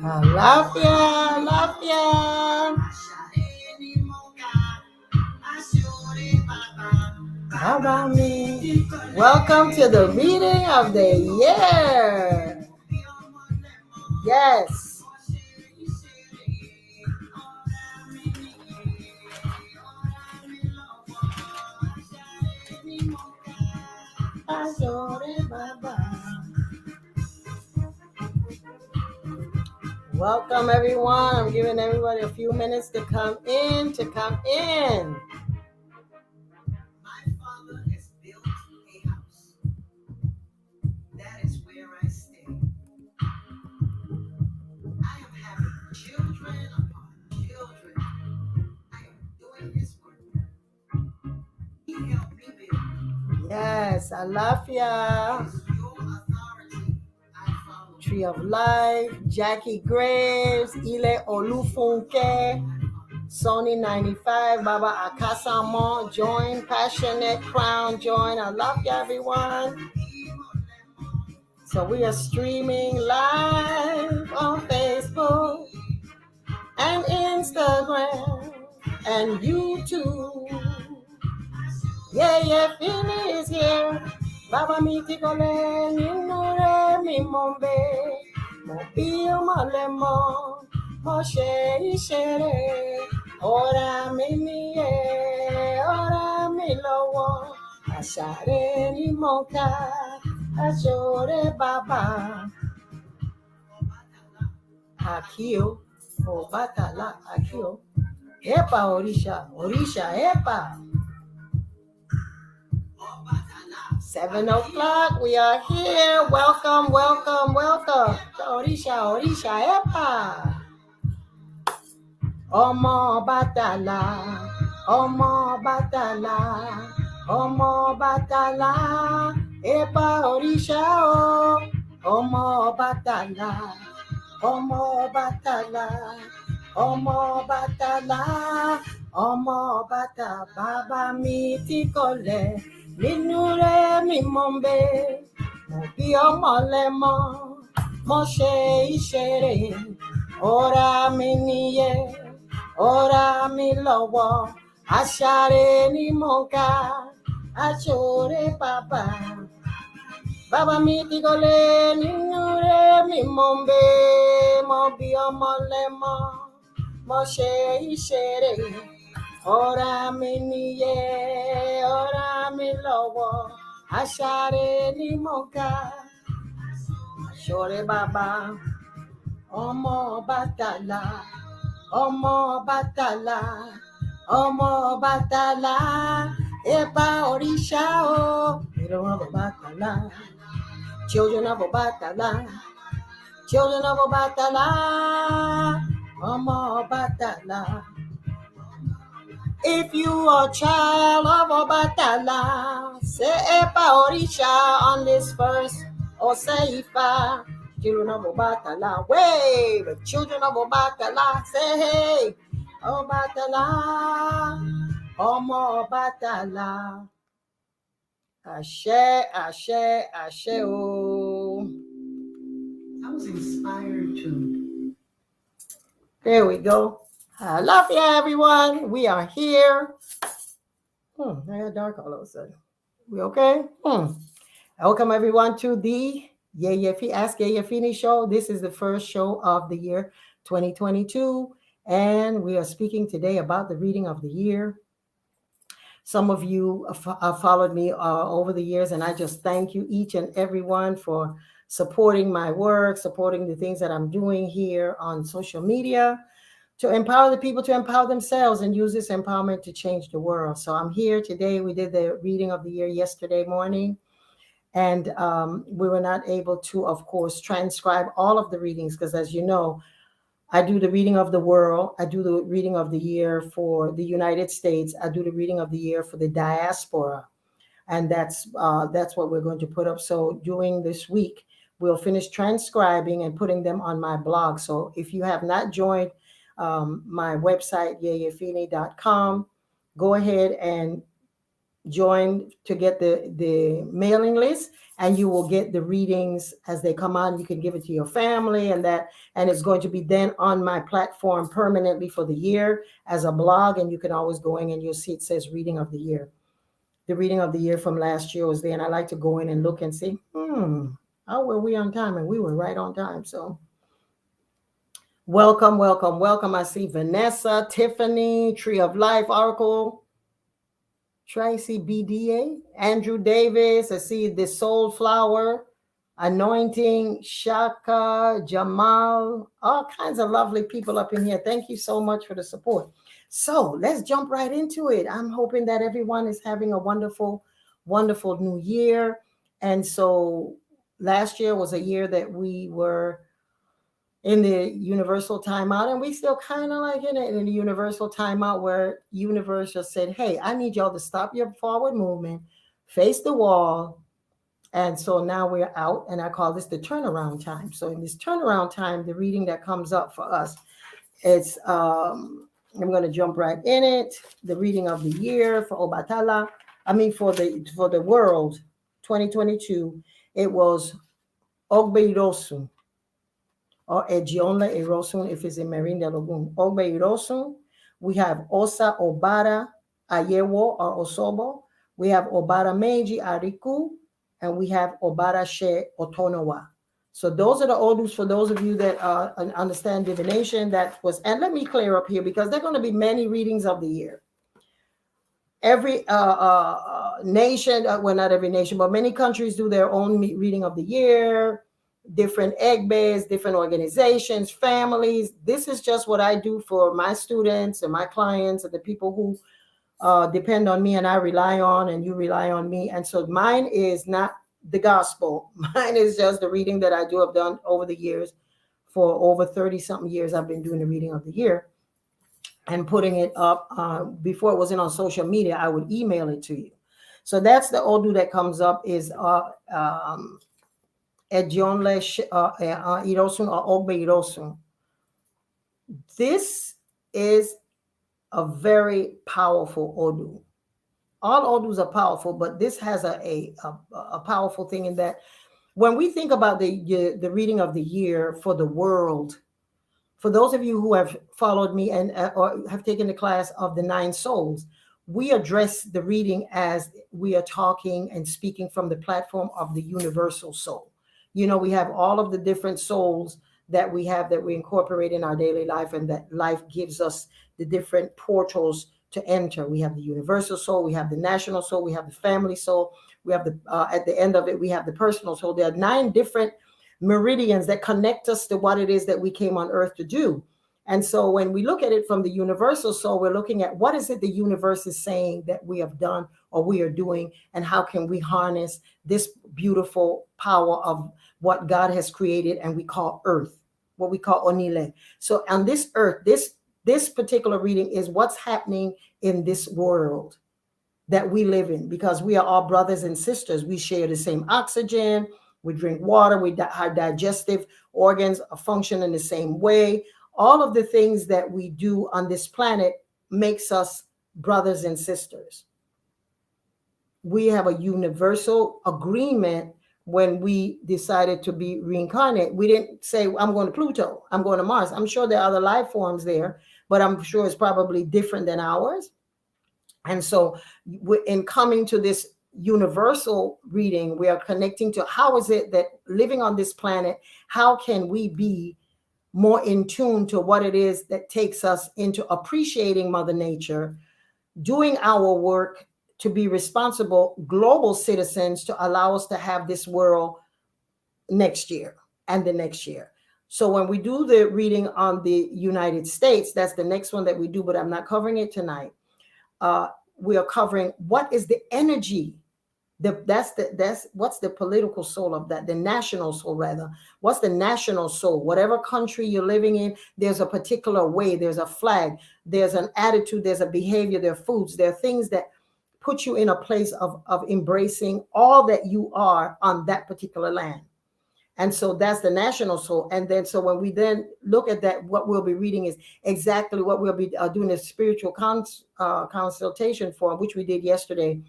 Lafia, Lafia. How about me? Welcome to the reading of the year. Yes. Welcome everyone. I'm giving everybody a few minutes to come in. My father has built a house. That is where I stay. I am having children upon children. I am doing his work. He helped me build. Yes, Alafia. It is your authority I follow. Tree of Life, Jackie Graves, Ile Olufunke, Sony 95, Baba Akasamon, join, Passionate Crown, join. I love you, everyone. So we are streaming live on Facebook and Instagram and YouTube. Yeyefini is here. Baba miti kole ninure mi mombe. Mo bio malemo. Mo she ishere. Ora mi niye. Ora mi lowo. Ashare ni moka. Ashore baba. Akio. Obatala akio. Epa orisha. Orisha epa. 7 o'clock, we are here. Welcome. Orisha, epa. Omo batala, epa orisha o. Omo batala, omo bata, baba mi ti kole. Minure mi mombe, mo bí ọmọ lẹ́mọ́, mo ṣe ìṣeré, ora mi níyẹ, ora mi lọ́wọ́, aṣáré ni mo ká, aṣọ́rẹ́ bàbá. Bàbá mi ti kọ́lé minure mi mombe, mo bí ọmọ lẹ́mọ́, mo ṣe ìṣeré. Ora mi niye, ora mi lowo, ashare ni moka, ashore baba, omo batala, epa orisha o, batala, children of batala, omo batala. If you are a child of Obatala, say Epa Orisha on this verse, or say Ifa, children of Obatala, wave, children of Obatala, say hey, Obatala, Omo Obatala, Ashe, Ashe, Ashe, oh. I was inspired to. There we go. I love you, everyone. We are here. I got dark all of a sudden. We okay? Welcome, everyone, to the Ask Yeyefini show. This is the first show of the year 2022, and we are speaking today about the reading of the year. Some of you have followed me over the years, and I just thank you, each and everyone, for supporting my work, supporting the things that I'm doing here on social media, to empower the people to empower themselves and use this empowerment to change the world. So I'm here today. We did the reading of the year yesterday morning, and we were not able to, of course, transcribe all of the readings because, as you know, I do the reading of the world. I do the reading of the year for the United States. I do the reading of the year for the diaspora, and that's what we're going to put up. So during this week, we'll finish transcribing and putting them on my blog. So if you have not joined my website, yeyefini.com, go ahead and join to get the mailing list, and you will get the readings as they come out. You can give it to your family, and it's going to be then on my platform permanently for the year as a blog, and you can always go in and you'll see it says reading of the year. The reading of the year from last year was there, and I like to go in and look and see, how were we on time? And we were right on time. So welcome, welcome, welcome. I see Vanessa, Tiffany, Tree of Life, Oracle, Tracy BDA, Andrew Davis. I see the Soul Flower, Anointing, Shaka, Jamal, all kinds of lovely people up in here. Thank you so much for the support. So let's jump right into it. I'm hoping that everyone is having a wonderful, wonderful new year. And so last year was a year that we were in the universal timeout, and we still kind of like in the universal timeout where universe just said, hey, I need y'all to stop your forward movement, face the wall. And so now we're out, and I call this the turnaround time. So in this turnaround time, the reading that comes up for us, it's I'm going to jump right in it. The reading of the year for Obatala, for the world 2022, it was Ogbeirosu, or Ejionla Erosun if it's in Merinda Lagoon. Ogbe Erosun. We have Osa Obara Ayewo or Osobo. We have Obara Meiji Ariku. And we have Obara She Otonowa. So those are the odus for those of you that understand divination. And let me clear up here because there are going to be many readings of the year. Every nation, well, not every nation, but many countries do their own reading of the year, different egg beds, different organizations, families. This is just what I do for my students and my clients and the people who depend on me and I rely on, and you rely on me. And so mine is not the gospel. Mine is just the reading that I do have done over the years. For over 30 something years, I've been doing the reading of the year and putting it up. Before it wasn't on social media, I would email it to you. So that's the Odu that comes up is Edionle Irosun or Ogbe Irosun. This is a very powerful Odu. All Odus are powerful, but this has a powerful thing in that when we think about the reading of the year for the world, for those of you who have followed me and or have taken the class of the 9 souls, we address the reading as we are talking and speaking from the platform of the universal soul. You know, we have all of the different souls that we have that we incorporate in our daily life, and that life gives us the different portals to enter. We have the universal soul, we have the national soul, we have the family soul, we have the at the end of it, we have the personal soul. There are 9 different meridians that connect us to what it is that we came on earth to do. And so when we look at it from the universal soul, we're looking at what is it the universe is saying that we have done or we are doing, and how can we harness this beautiful power of what God has created and we call earth, what we call Onile. So on this earth, this particular reading is what's happening in this world that we live in, because we are all brothers and sisters. We share the same oxygen. We drink water. Our digestive organs function in the same way. All of the things that we do on this planet makes us brothers and sisters. We have a universal agreement. When we decided to be reincarnated, we didn't say, I'm going to Pluto, I'm going to Mars. I'm sure there are other life forms there, but I'm sure it's probably different than ours. And so in coming to this universal reading, we are connecting to how is it that living on this planet, how can we be more in tune to what it is that takes us into appreciating Mother Nature, doing our work to be responsible global citizens to allow us to have this world next year and the next year. So when we do the reading on the United States, that's the next one that we do, but I'm not covering it tonight. We are covering what is the energy. That's what's the political soul of that, the national soul rather. What's the national soul? Whatever country you're living in, there's a particular way, there's a flag, there's an attitude, there's a behavior, there are foods, there are things that put you in a place of embracing all that you are on that particular land. And so that's the national soul. And then so when we then look at that, what we'll be reading is exactly what we'll be doing a spiritual consultation for, which we did yesterday.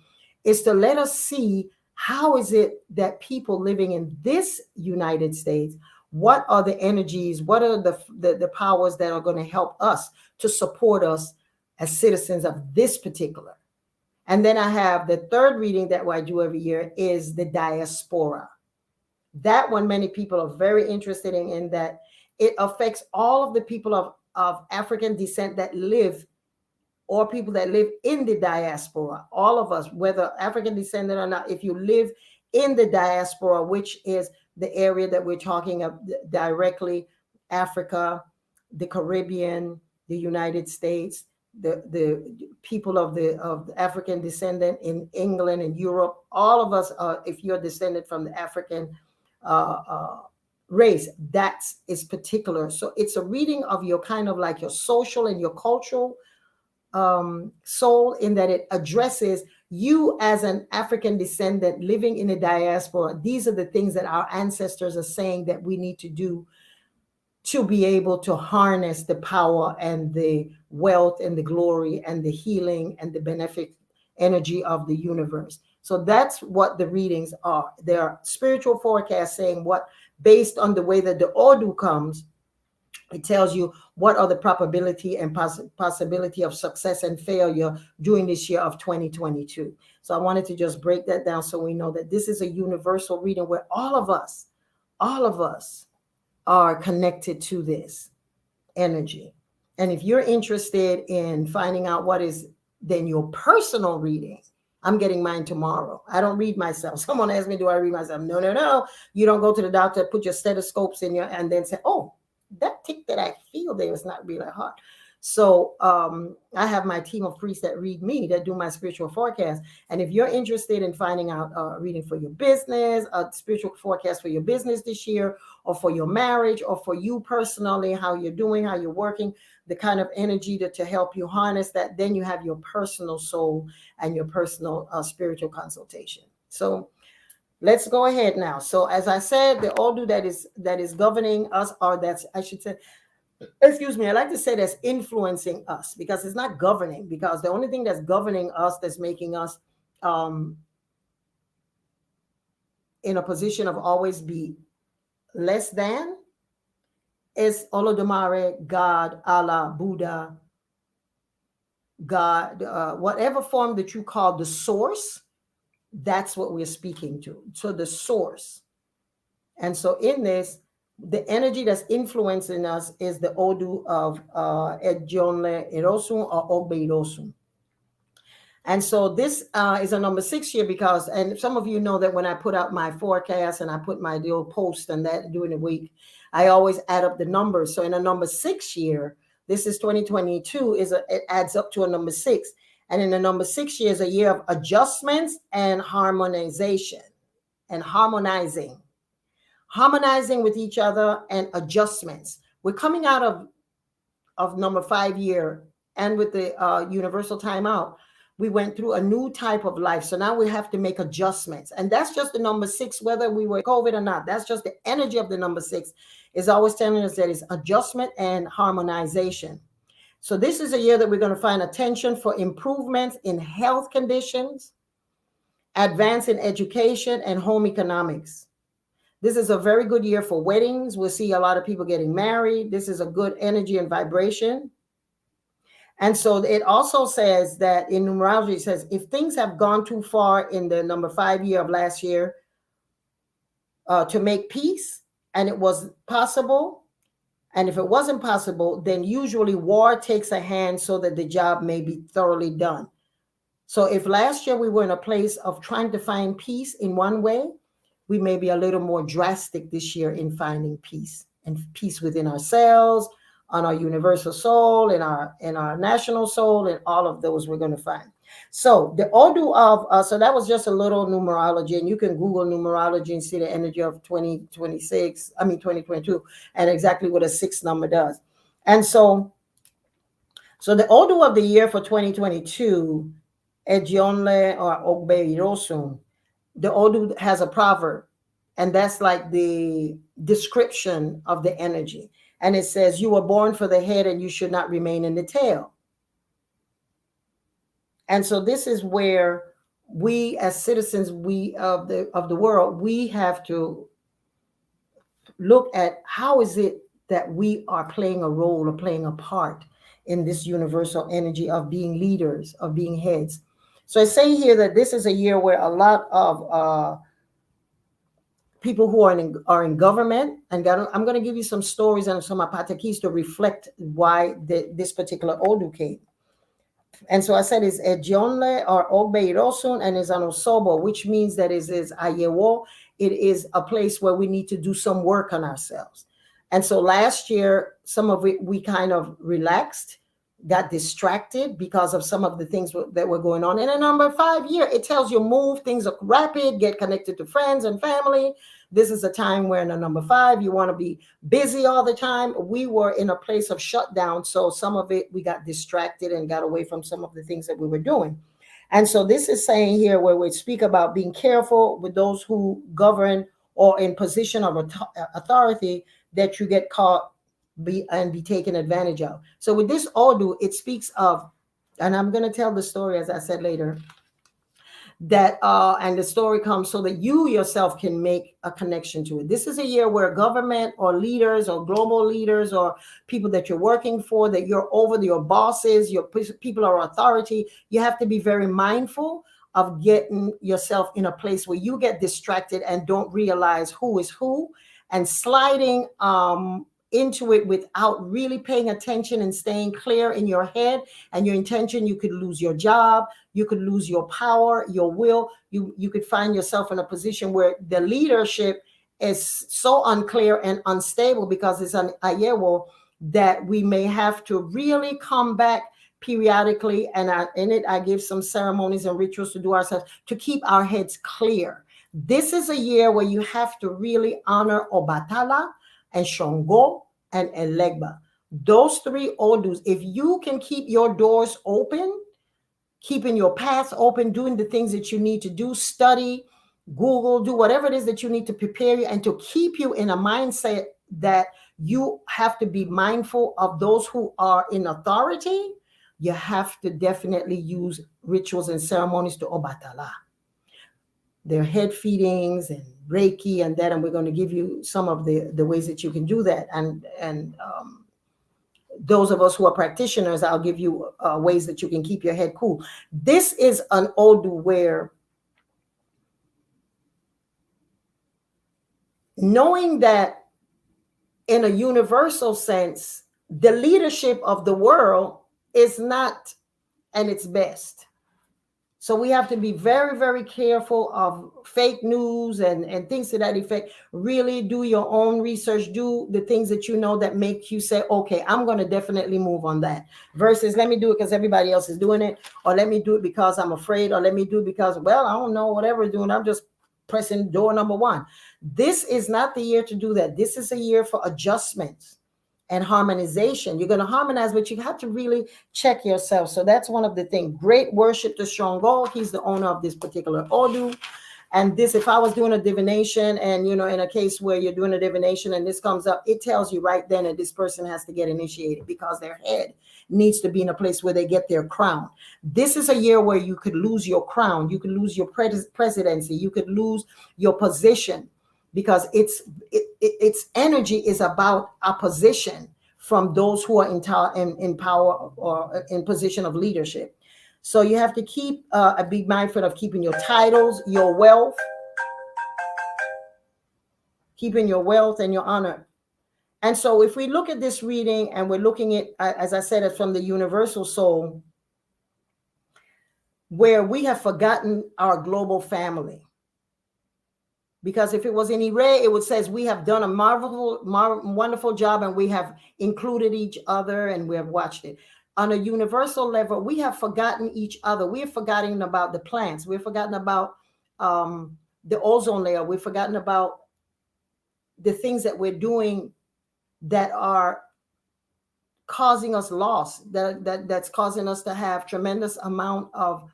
is to let us see how is it that people living in this United States, what are the energies, what are the powers that are going to help us to support us as citizens of this particular. And then I have the third reading that I do every year is the diaspora. That one, many people are very interested in that it affects all of the people of African descent that live, or people that live in the diaspora. All of us, whether African descendant or not, if you live in the diaspora, which is the area that we're talking of directly, Africa, the Caribbean, the United States, the people of the African descendant in England and Europe, all of us, if you're descended from the African race, that is particular. So it's a reading of your kind of like your social and your cultural soul, in that it addresses you as an African descendant living in a diaspora. These are the things that our ancestors are saying that we need to do to be able to harness the power and the wealth and the glory and the healing and the benefic energy of the universe. So that's what the readings are. They're spiritual forecasts saying what, based on the way that the Odu comes, it tells you what are the probability and possibility of success and failure during this year of 2022. So I wanted to just break that down so we know that this is a universal reading where all of us are connected to this energy. And if you're interested in finding out what is then your personal reading, I'm getting mine tomorrow. I don't read myself. Someone asked me, do I read myself? No. You don't go to the doctor, put your stethoscopes in your, and then say, oh, that tick that I feel there is not really hard. So I have my team of priests that read me, that do my spiritual forecast. And if you're interested in finding out a reading for your business, a spiritual forecast for your business this year, or for your marriage, or for you personally, how you're doing, how you're working, the kind of energy to help you harness that, then you have your personal soul and your personal spiritual consultation. So let's go ahead now. So as I said, the Odu that is governing us, or that's, I should say, excuse me, I like to say that's influencing us, because it's not governing, because the only thing that's governing us, that's making us in a position of always be less than, is Olodumare, God, Allah, Buddha, God, whatever form that you call the source, that's what we're speaking to. So the source. And so in this, the energy that's influencing us is the Odu of Ejionle Erosun or Ogbe Erosun. And so this is a number 6 year, because, and some of you know that when I put out my forecast and I put my little post and that during the week, I always add up the numbers. So in a number 6 year, this is 2022, it adds up to a number 6. And in the number 6 year is a year of adjustments and harmonization and harmonizing with each other and adjustments. We're coming out of number 5 year, and with the universal timeout, we went through a new type of life. So now we have to make adjustments. And that's just the number 6, whether we were COVID or not. That's just the energy of the number 6 is always telling us that it's adjustment and harmonization. So this is a year that we're going to find attention for improvements in health conditions, advance in education, and home economics. This is a very good year for weddings. We'll see a lot of people getting married. This is a good energy and vibration. And so it also says that in numerology, it says if things have gone too far in the number 5 year of last year to make peace, and it was possible, and if it wasn't possible, then usually war takes a hand so that the job may be thoroughly done. So if last year we were in a place of trying to find peace in one way, we may be a little more drastic this year in finding peace, and peace within ourselves, on our universal soul, in our national soul, and all of those we're going to find. So the Odu of, so that was just a little numerology, and you can Google numerology and see the energy of 2022, and exactly what a 6 number does. And so the Odu of the year for 2022, Ejionle or Ogbe Irosun, the Odu has a proverb, and that's like the description of the energy. And it says, you were born for the head and you should not remain in the tail. And so this is where we as citizens, we of the world, we have to look at how is it that we are playing a role or playing a part in this universal energy of being leaders, of being heads. So I say here that this is a year where a lot of people who are in government, and I'm going to give you some stories and some apatakis to reflect why this particular Odu came. And so I said it's Ejionle or Ogbeirosун and it's Anosobo, which means that it is Ayewo. It is a place where we need to do some work on ourselves. And so last year, some of it we kind of relaxed, got distracted because of some of the things that were going on. And a number 5 year, it tells you move, things are rapid, get connected to friends and family. This is a time where in a number 5, you want to be busy all the time. We were in a place of shutdown. So some of it, we got distracted and got away from some of the things that we were doing. And so this is saying here where we speak about being careful with those who govern or in position of authority, that you get caught be taken advantage of. So with this Odu, it speaks of, and I'm going to tell the story as I said later, that and the story comes so that you yourself can make a connection to it. This is a year where government or leaders or global leaders or people that you're working for, that you're over, your bosses, your people are authority, you have to be very mindful of getting yourself in a place where you get distracted and don't realize who is who, and sliding into it without really paying attention and staying clear in your head and your intention. You could lose your job, you could lose your power, your will. You could find yourself in a position where the leadership is so unclear and unstable because it's an ayewo, that we may have to really come back periodically. And in it, I give some ceremonies and rituals to do ourselves to keep our heads clear. This is a year where you have to really honor Obatala and Shongo and Elegba. Those 3 Odus, if you can keep your doors open, keeping your paths open, doing the things that you need to do, study, Google, do whatever it is that you need to prepare you and to keep you in a mindset that you have to be mindful of those who are in authority, you have to definitely use rituals and ceremonies to Obatala. Their head feedings and Reiki and that, and we're going to give you some of the ways that you can do that. And those of us who are practitioners, I'll give you ways that you can keep your head cool. This is an Odu where knowing that in a universal sense, the leadership of the world is not at its best. So we have to be very, very careful of fake news and things to that effect. Really do your own research. Do the things that you know that make you say, okay, I'm going to definitely move on that. Versus let me do it because everybody else is doing it. Or let me do it because I'm afraid. Or let me do it because, well, I don't know, whatever doing. I'm just pressing door number 1. This is not the year to do that. This is a year for adjustments and harmonization. You're going to harmonize, but you have to really check yourself. So that's one of the things. Great worship to Shongo. He's the owner of this particular Odu. And this, if I was doing a divination and, in a case where you're doing a divination and this comes up, it tells you right then that this person has to get initiated because their head needs to be in a place where they get their crown. This is a year where you could lose your crown. You could lose your presidency. You could lose your position, because its energy is about opposition from those who are in power or in position of leadership. So you have to be mindful of keeping your titles, your wealth, keeping your wealth and your honor. And so if we look at this reading and we're looking at, as I said, from the universal soul, where we have forgotten our global family. Because if it was in Ire, it would says we have done a wonderful job and we have included each other and we have watched it. On a universal level, we have forgotten each other. We have forgotten about the plants. We've forgotten about the ozone layer. We've forgotten about the things that we're doing that are causing us loss, that's causing us to have tremendous amount of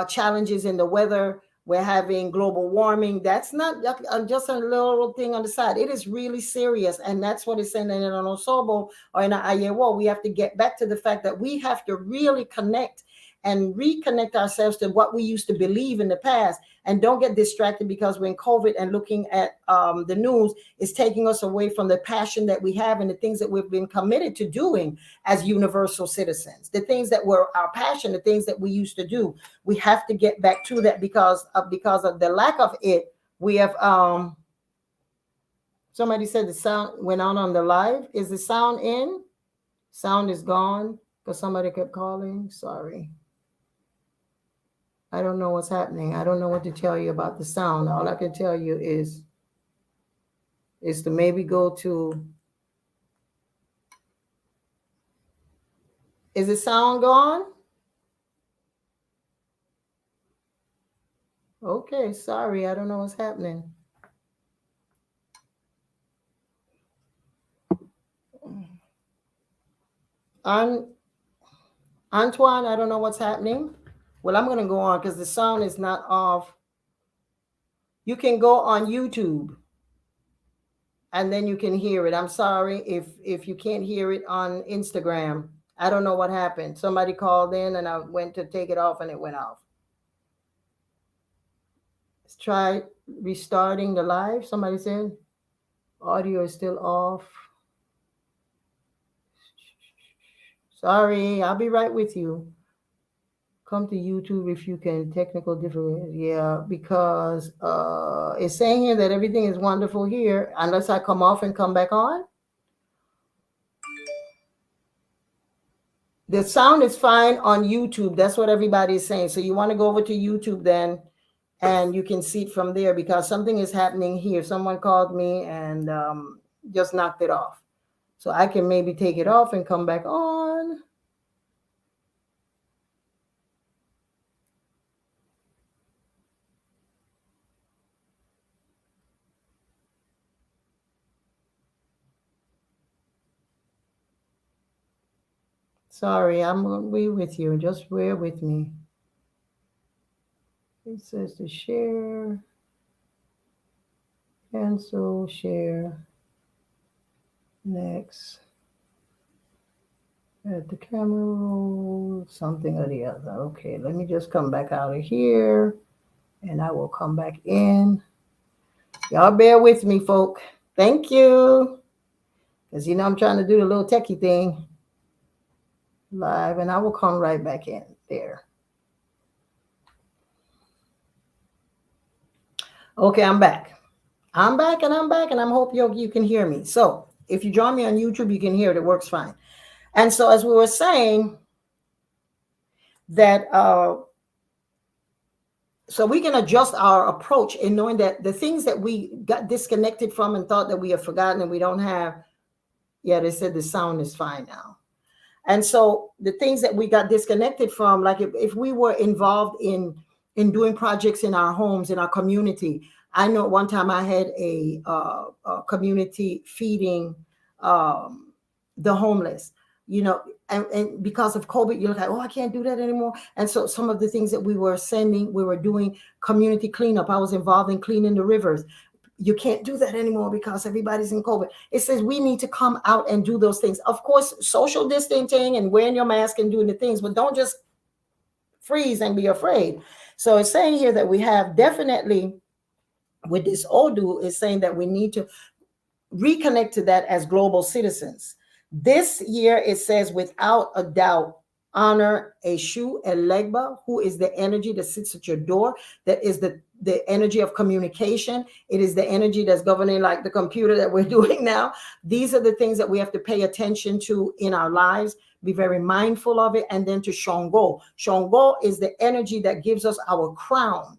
challenges in the weather. We're having global warming. That's not just a little thing on the side. It is really serious. And that's what it's saying in an Osobo or in an Ayewo. We have to get back to the fact that we have to really connect and reconnect ourselves to what we used to believe in the past, and don't get distracted because we're in COVID and looking at the news is taking us away from the passion that we have and the things that we've been committed to doing as universal citizens. The things that were our passion, the things that we used to do, we have to get back to that because of the lack of it. We have somebody said the sound went on the live. Is the sound in? Sound is gone because somebody kept calling. Sorry. I don't know what's happening. I don't know what to tell you about the sound. All I can tell you is to maybe go to. Is the sound gone? Okay, sorry. I don't know what's happening. Antoine, I don't know what's happening. Well, I'm going to go on because the sound is not off. You can go on YouTube and then you can hear it. I'm sorry if you can't hear it on Instagram. I don't know what happened. Somebody called in and I went to take it off and it went off. Let's try restarting the live. Somebody said audio is still off. Sorry, I'll be right with you. Come to YouTube if you can. Technical difficulties. Yeah, because it's saying here that everything is wonderful here unless I come off and come back on. The sound is fine on YouTube. That's what everybody is saying. So you want to go over to YouTube then, and you can see it from there because something is happening here. Someone called me and just knocked it off. So I can maybe take it off and come back on. Sorry, I'm going to be with you. Just bear with me. It says to share, cancel, share, next. At the camera roll, something or the other. Okay, let me just come back out of here and I will come back in. Y'all bear with me, folk. Thank you. Because I'm trying to do the little techie thing live and I will come right back in there. Okay, I'm back. I'm back and I hope you can hear me. So if you join me on YouTube, you can hear it. It works fine. And so as we were saying that, so we can adjust our approach in knowing that the things that we got disconnected from and thought that we have forgotten and we don't have, yeah, they said the sound is fine now. And so the things that we got disconnected from, like if we were involved in doing projects in our homes, in our community. I know one time I had a community feeding the homeless, and because of COVID, you're like, oh, I can't do that anymore. And so some of the things that we were doing community cleanup. I was involved in cleaning the rivers. You can't do that anymore because everybody's in COVID. It says we need to come out and do those things. Of course, social distancing and wearing your mask and doing the things, but don't just freeze and be afraid. So it's saying here that we have definitely, with this Odu, is saying that we need to reconnect to that as global citizens. This year, it says, without a doubt, honor Eshu Elegba, who is the energy that sits at your door. That is the energy of communication. It is the energy that's governing like the computer that we're doing now. These are the things that we have to pay attention to in our lives. Be very mindful of it. And then to Shango. Shango is the energy that gives us our crown.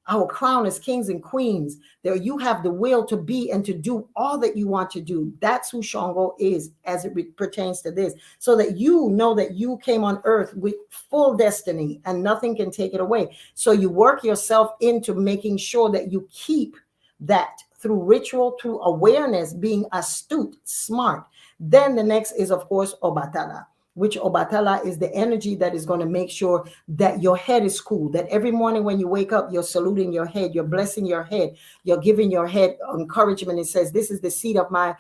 Our crown as kings and queens. There you have the will to be and to do all that you want to do. That's who Shango is as it pertains to this. So that you know that you came on earth with full destiny and nothing can take it away. So you work yourself into making sure that you keep that through ritual, through awareness, being astute, smart. Then the next is, of course, Obatala. which Obatala is the energy that is going to make sure that your head is cool, that every morning when you wake up, you're saluting your head, you're blessing your head, you're giving your head encouragement. It says, this is the seat of my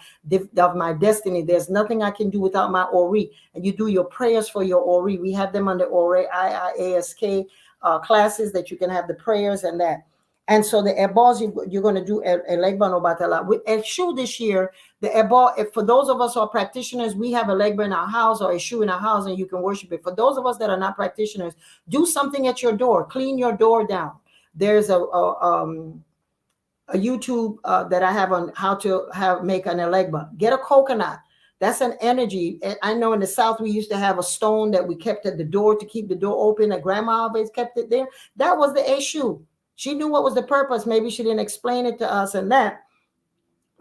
destiny. There's nothing I can do without my Ori. And you do your prayers for your Ori. We have them on the Ori IIASK classes that you can have the prayers and that. And so the ebals, you're going to do a legba no batala. With Eshu this year, the ebal, if for those of us who are practitioners, we have a legba in our house or a shoe in our house and you can worship it. For those of us that are not practitioners, do something at your door. Clean your door down. There's a YouTube that I have on how to make an elegba. Get a coconut. That's an energy. I know in the South we used to have a stone that we kept at the door to keep the door open. And grandma always kept it there. That was the Eshu. She knew what was the purpose. Maybe she didn't explain it to us and that.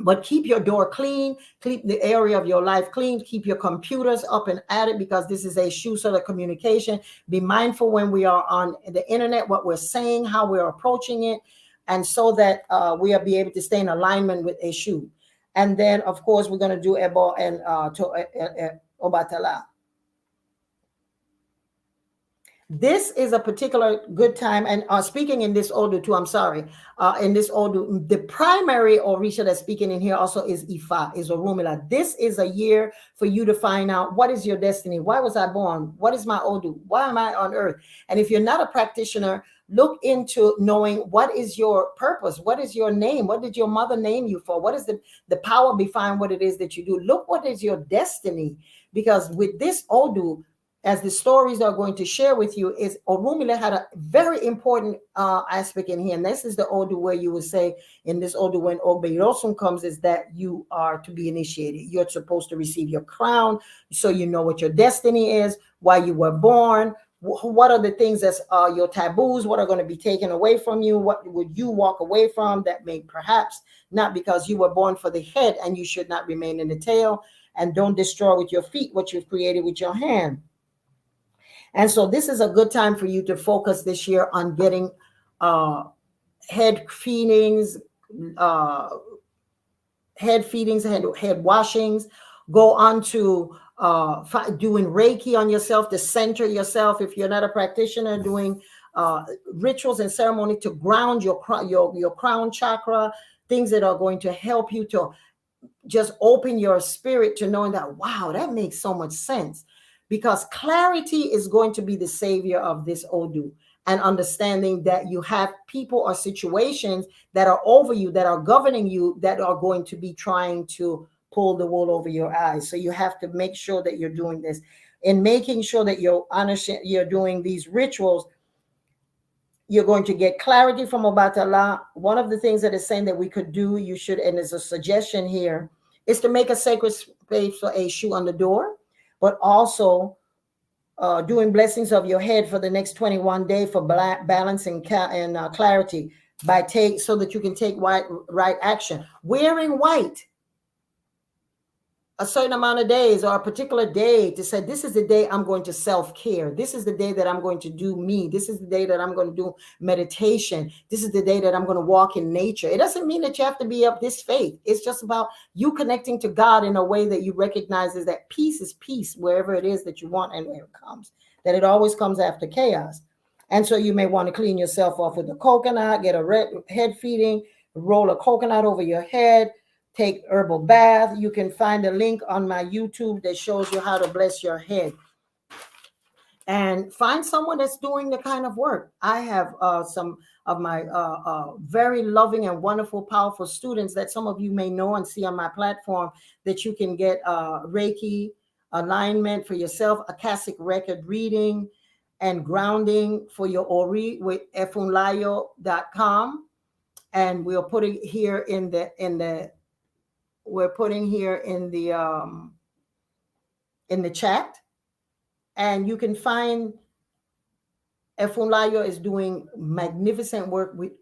But keep your door clean, keep the area of your life clean, keep your computers up and at it, because this is a shoe sort of communication. Be mindful when we are on the internet, what we're saying, how we're approaching it, and so that we'll be able to stay in alignment with a shoe. And then, of course, we're going to do Ebo and Obatala. This is a particular good time. And speaking in this Odu too, I'm sorry. In this Odu, the primary Orisha that's speaking in here also is Ifa, is Orumila. This is a year for you to find out what is your destiny. Why was I born? What is my Odu? Why am I on earth? And if you're not a practitioner, look into knowing what is your purpose. What is your name? What did your mother name you for? What is the power behind what it is that you do? Look, what is your destiny? Because with this Odu, as the stories are going to share with you, is Orumile had a very important aspect in here. And this is the Odu where you would say in this Odu when Ogbeirosum comes, is that you are to be initiated. You're supposed to receive your crown so you know what your destiny is, why you were born, what are the things that are your taboos, what are going to be taken away from you, what would you walk away from that may perhaps not, because you were born for the head and you should not remain in the tail, and don't destroy with your feet what you've created with your hand. And so this is a good time for you to focus this year on getting head feedings, head washings. Go on to doing Reiki on yourself to center yourself. If you're not a practitioner, doing rituals and ceremony to ground your crown chakra, things that are going to help you to just open your spirit to knowing that, wow, that makes so much sense. Because clarity is going to be the savior of this Odu, and understanding that you have people or situations that are over you, that are governing you, that are going to be trying to pull the wool over your eyes. So you have to make sure that you're doing this. In making sure that you're doing these rituals, you're going to get clarity from Obatala. One of the things that is saying that we could do, you should, and there's a suggestion here, is to make a sacred space for a shoe on the door, but also doing blessings of your head for the next 21 days for balance and clarity, so that you can take right action. Wearing white a certain amount of days or a particular day to say, this is the day I'm going to self-care. This is the day that I'm going to do me. This is the day that I'm going to do meditation. This is the day that I'm going to walk in nature. It doesn't mean that you have to be of this faith. It's just about you connecting to God in a way that you recognize is that peace is peace wherever it is that you want and where it comes, that it always comes after chaos. And so you may want to clean yourself off with a coconut, get a red head feeding, roll a coconut over your head, take herbal bath. You can find a link on my YouTube that shows you how to bless your head. And find someone that's doing the kind of work. I have some of my very loving and wonderful, powerful students that some of you may know and see on my platform, that you can get Reiki alignment for yourself, Akashic record reading, and grounding for your Ori with efunlayo.com. And we'll put it here in the we're putting here in the chat, and you can find Efunlayo is doing magnificent work with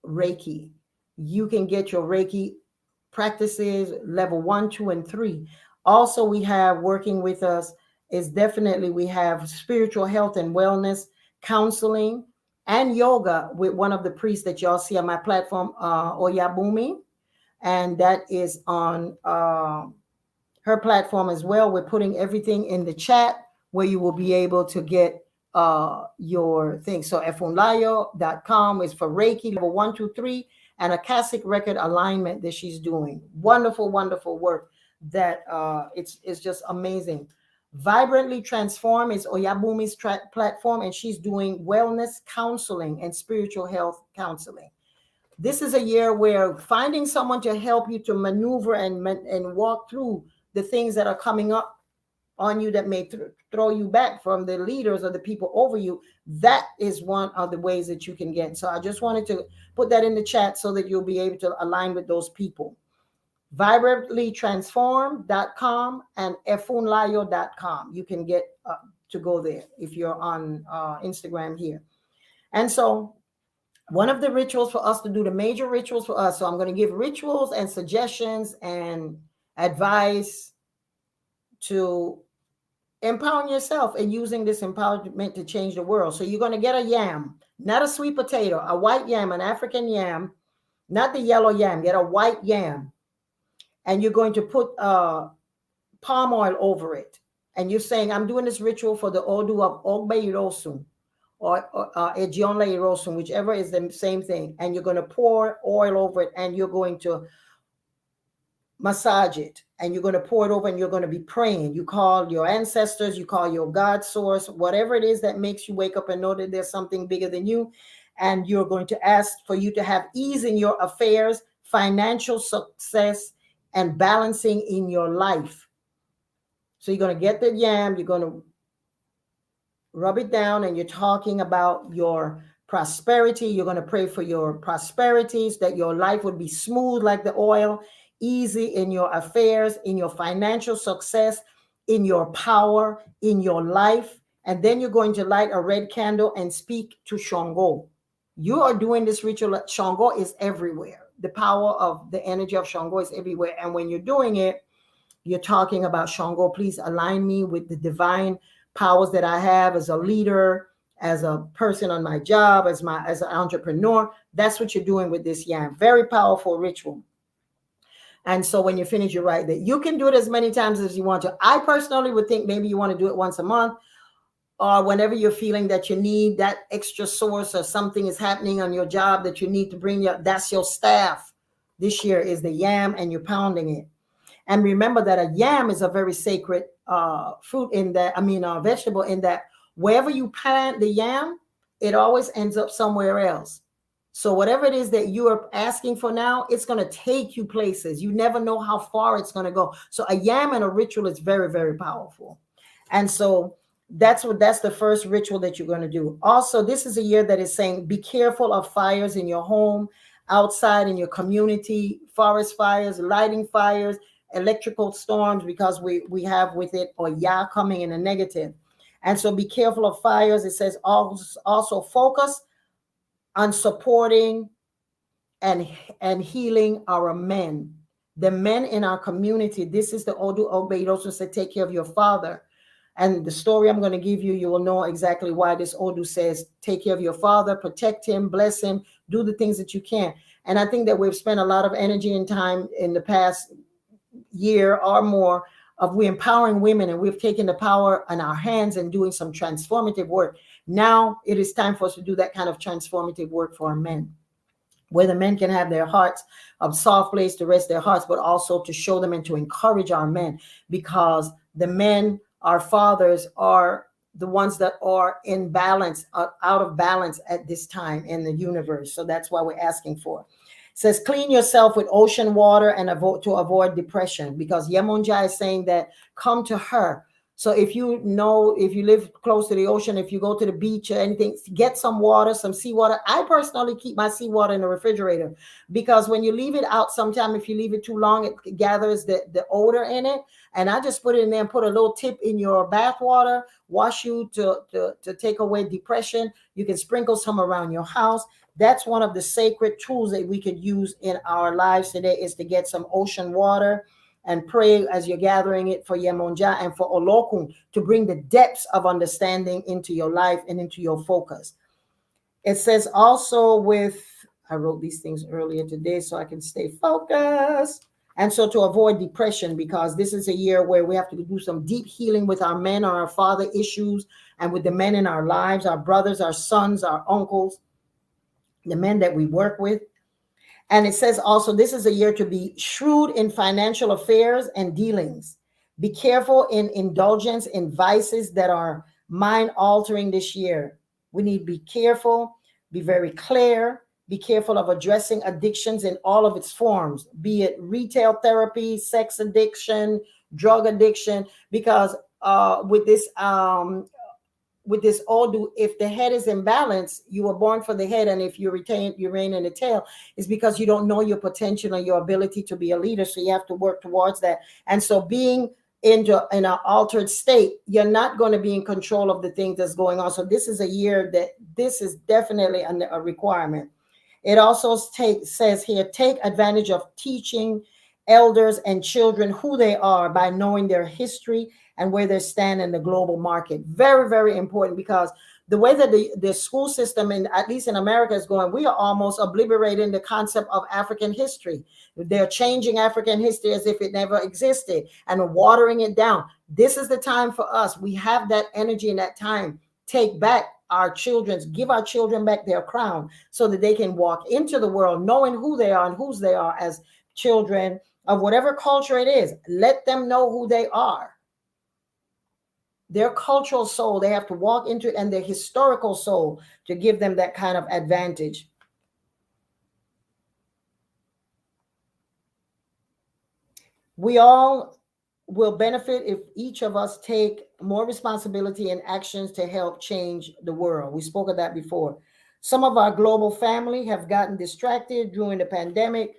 Reiki. You can get your Reiki practices level 1, 2, and 3. Also, we have working with us is definitely we have spiritual health and wellness, counseling, and yoga with one of the priests that y'all see on my platform, Oyabumi. And that is on her platform as well. We're putting everything in the chat. where you will be able to get your thing. So efunlayo.com is for Reiki level 1, 2, 3, and a Akashic record alignment that she's doing. Wonderful, wonderful work that it's just amazing. Vibrantly Transform is Oyabumi's platform, and she's doing wellness counseling and spiritual health counseling. This is a year where finding someone to help you to maneuver and walk through the things that are coming up on you that may throw you back from the leaders or the people over you. That is one of the ways that you can get. So I just wanted to put that in the chat so that you'll be able to align with those people. Vibrantlytransform.com and efunlayo.com. You can get to go there if you're on Instagram here. And so one of the rituals for us to do, the major rituals for us, so I'm going to give rituals and suggestions and advice to empowering yourself and using this empowerment to change the world. So you're going to get a yam, not a sweet potato, a white yam, an African yam, not the yellow yam. Get a white yam. And you're going to put palm oil over it. And you're saying, I'm doing this ritual for the Odu of Ogbe Irosun or Ejionle Irosun, whichever is the same thing. And you're going to pour oil over it, and you're going to massage it, and you're going to pour it over, and you're going to be praying. You call your ancestors, you call your God source, whatever it is that makes you wake up and know that there's something bigger than you. And you're going to ask for you to have ease in your affairs, financial success, and balancing in your life. So you're going to get the yam, you're going to rub it down, and you're talking about your prosperity. You're going to pray for your prosperities, that your life would be smooth like the oil, easy in your affairs, in your financial success, in your power, in your life. And then you're going to light a red candle and speak to Shango. You are doing this ritual. Shango is everywhere. The power of the energy of Shango is everywhere. And when you're doing it, you're talking about Shango, please align me with the divine powers that I have as a leader, as a person on my job, as an entrepreneur. That's what you're doing with this yam. Very powerful ritual. And so when you finish, you write that. You can do it as many times as you want to. I personally would think maybe you want to do it once a month, or whenever you're feeling that you need that extra source, or something is happening on your job that you need to bring that's your staff. This year is the yam, and you're pounding it. And remember that a yam is a very sacred fruit vegetable, in that wherever you plant the yam, it always ends up somewhere else. So whatever it is that you are asking for now, it's going to take you places. You never know how far it's going to go. So a yam and a ritual is very, very powerful. And so that's the first ritual that you're going to do. Also, this is a year that is saying, be careful of fires in your home, outside in your community, forest fires, lighting fires, electrical storms, because we have with it Oya coming in a negative. And so be careful of fires. It says also focus on supporting and healing our men, the men in our community. This is the Odu Ogbe. It also said, take care of your father. And the story I'm going to give you, you will know exactly why this Odu says, take care of your father, protect him, bless him, do the things that you can. And I think that we've spent a lot of energy and time in the past year or more of we empowering women, and we've taken the power in our hands and doing some transformative work. Now it is time for us to do that kind of transformative work for our men, where the men can have their hearts, a soft place to rest their hearts, but also to show them and to encourage our men, because the men, our fathers, are the ones that are in balance, out of balance at this time in the universe. So that's why we're asking for it. Says clean yourself with ocean water and to avoid depression, because Yemonja is saying that come to her. So if you live close to the ocean, if you go to the beach or anything, get some water, some seawater. I personally keep my seawater in the refrigerator, because when you leave it out, sometime if you leave it too long, it gathers the odor in it. And I just put it in there and put a little tip in your bath water, wash you to take away depression. You can sprinkle some around your house. That's one of the sacred tools that we could use in our lives today, is to get some ocean water and pray as you're gathering it for Yemonja and for Olokun, to bring the depths of understanding into your life and into your focus. It says also I wrote these things earlier today so I can stay focused. And so to avoid depression, because this is a year where we have to do some deep healing with our men or our father issues, and with the men in our lives, our brothers, our sons, our uncles, the men that we work with. And it says also, this is a year to be shrewd in financial affairs and dealings. Be careful in indulgence in vices that are mind altering this year. We need to be careful, be very clear, be careful of addressing addictions in all of its forms, be it retail therapy, sex addiction, drug addiction, because with this all do, if the head is imbalanced, you were born for the head, and if you reign in the tail, is because you don't know your potential and your ability to be a leader. So you have to work towards that. And so being in an altered state, you're not going to be in control of the things that's going on. So this is a year that this is definitely a requirement. It also says here, take advantage of teaching elders and children who they are by knowing their history and where they stand in the global market. Very, very important, because the way that the school system, in at least in America, is going, we are almost obliterating the concept of African history. They're changing African history as if it never existed and watering it down. This is the time for us. We have that energy and that time. Take back our children's, give our children back their crown, so that they can walk into the world knowing who they are and whose they are as children of whatever culture it is. Let them know who they are. Their cultural soul, they have to walk into it, and their historical soul, to give them that kind of advantage. We all will benefit if each of us take more responsibility and actions to help change the world. We spoke of that before. Some of our global family have gotten distracted during the pandemic.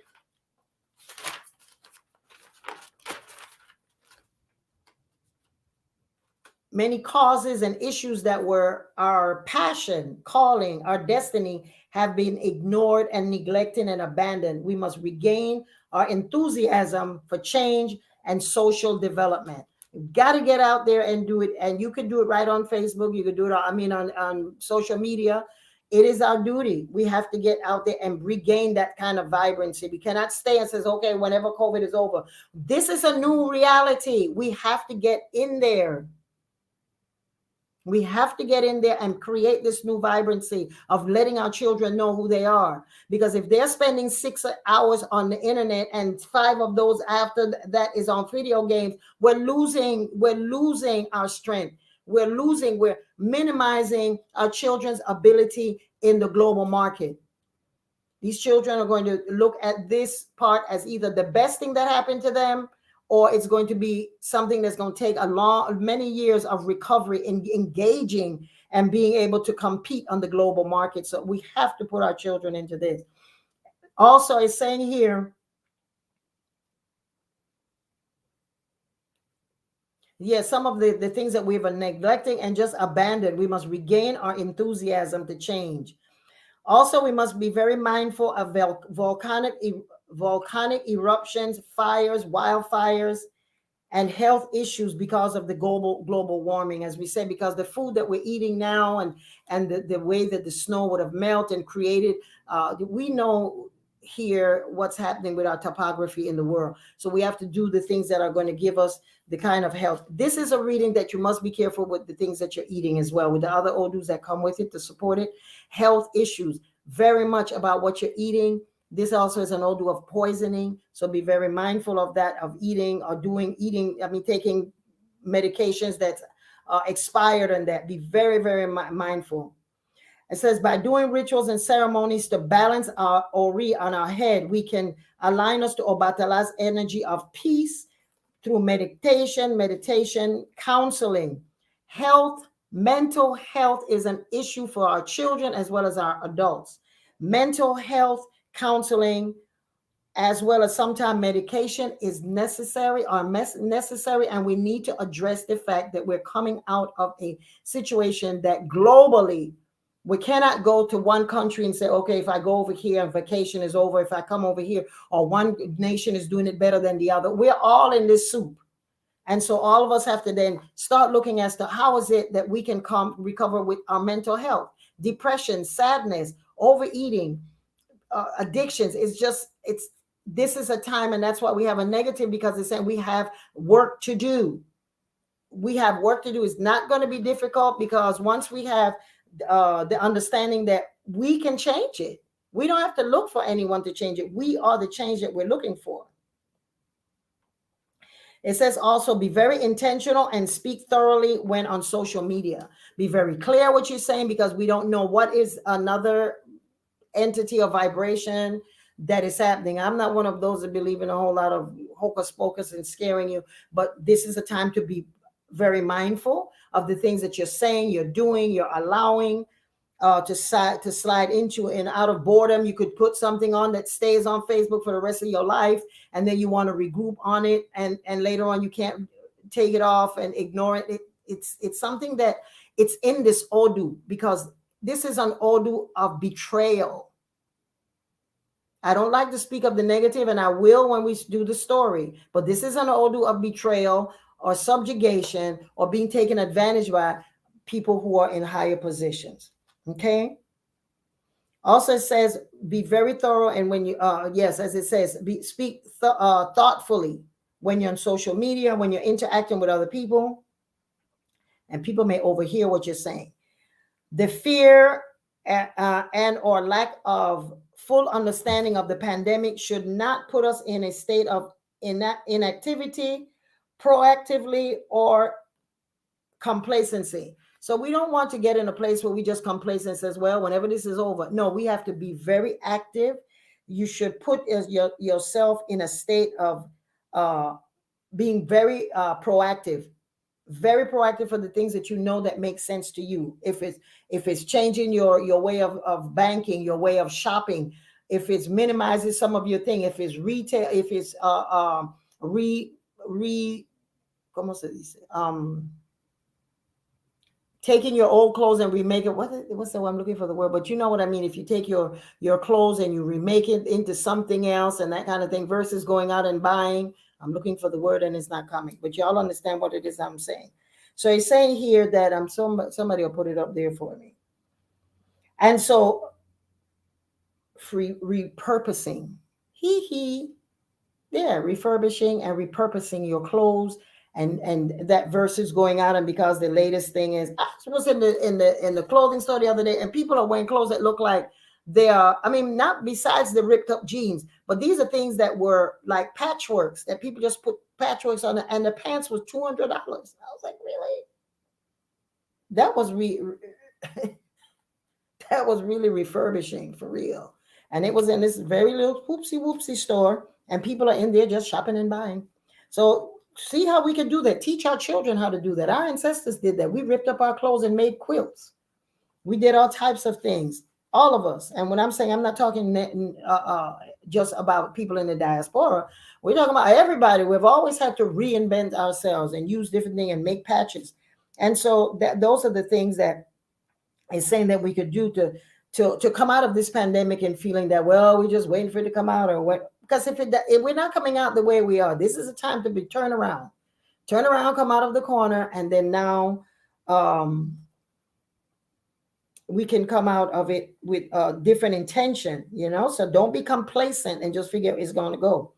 Many causes and issues that were our passion, calling, our destiny have been ignored and neglected and abandoned. We must regain our enthusiasm for change and social development. You've got to get out there and do it. And you can do it right on Facebook. You can do it, on social media. It is our duty. We have to get out there and regain that kind of vibrancy. We cannot stay and says, okay, whenever COVID is over. This is a new reality. We have to get in there. We have to get in there and create this new vibrancy of letting our children know who they are. Because if they're spending 6 hours on the internet and 5 of those after that is on video games, we're losing our strength. We're minimizing our children's ability in the global market. These children are going to look at this part as either the best thing that happened to them, or it's going to be something that's going to take many years of recovery in engaging and being able to compete on the global market. So we have to put our children into this. Also, it's saying here, some of the things that we've been neglecting and just abandoned, we must regain our enthusiasm to change. Also, we must be very mindful of volcanic eruptions, fires, wildfires, and health issues because of the global warming, as we say, because the food that we're eating now and the way that the snow would have melted and created, we know here what's happening with our topography in the world. So we have to do the things that are going to give us the kind of health. This is a reading that you must be careful with the things that you're eating as well, with the other odors that come with it to support it. Health issues, very much about what you're eating. This also is an odor of poisoning. So be very mindful of that, of taking medications that's expired, and that. Be very, very mindful. It says, by doing rituals and ceremonies to balance our ori on our head, we can align us to Obatala's energy of peace through meditation, counseling. Mental health is an issue for our children as well as our adults. Mental health, counseling, as well as sometimes medication is necessary, and we need to address the fact that we're coming out of a situation that globally, we cannot go to one country and say, okay, if I go over here and vacation is over, if I come over here, or one nation is doing it better than the other. We're all in this soup. And so all of us have to then start looking as to how is it that we can recover with our mental health. Depression, sadness, overeating, addictions. It's this is a time, and that's why we have a negative, because it's saying we have work to do. We have work to do. It's not going to be difficult, because once we have the understanding that we can change it, we don't have to look for anyone to change it. We are the change that we're looking for. It says also be very intentional and speak thoroughly when on social media. Be very clear what you're saying, because we don't know what is another entity or vibration that is happening. I'm not one of those that believe in a whole lot of hocus pocus and scaring you, but this is a time to be very mindful of the things that you're saying, you're doing, you're allowing to slide into. And out of boredom, you could put something on that stays on Facebook for the rest of your life, and then you want to regroup on it, and later on you can't take it off and ignore it. It's something that it's in this Odu, because this is an Odu of betrayal. I don't like to speak of the negative, and I will when we do the story, but this is an Odu of betrayal or subjugation or being taken advantage by people who are in higher positions. Okay. Also, it says be very thorough, and when you yes, as it says, speak thoughtfully when you're on social media, when you're interacting with other people, and people may overhear what you're saying. The fear and or lack of full understanding of the pandemic should not put us in a state of inactivity, proactively, or complacency. So we don't want to get in a place where we just complacent and says, well, whenever this is over. No, we have to be very active. You should put yourself in a state of being very proactive for the things that you know that make sense to you. If it's changing your way of banking, your way of shopping, if it's minimizing some of your thing, if it's retail, if it's ¿cómo se dice? Taking your old clothes and remake it. What's the one I'm looking for the word? But you know what I mean. If you take your clothes and you remake it into something else and that kind of thing, versus going out and buying. I'm looking for the word and it's not coming. But y'all understand what it is I'm saying. So he's saying here that somebody will put it up there for me. And so repurposing. Yeah, refurbishing and repurposing your clothes. And that verse is going out, and because the latest thing is, I was in the clothing store the other day, and people are wearing clothes that look like they are, I mean, not besides the ripped up jeans, but these are things that were like patchworks that people just put patchworks on, and the pants was $200. I was like, really? That was that was really refurbishing for real. And it was in this very little whoopsie store, and people are in there just shopping and buying. So see how we can do that. Teach our children how to do that. Our ancestors did that. We ripped up our clothes and made quilts. We did all types of things, all of us. And when I'm saying, I'm not talking just about people in the diaspora. We're talking about everybody. We've always had to reinvent ourselves and use different things and make patches. And so those are the things that is saying that we could do to come out of this pandemic, and feeling that, well, we're just waiting for it to come out, or what. Because if we're not coming out the way we are, this is a time to be turn around, come out of the corner, and then now we can come out of it with a different intention, So don't be complacent and just figure it's going to go.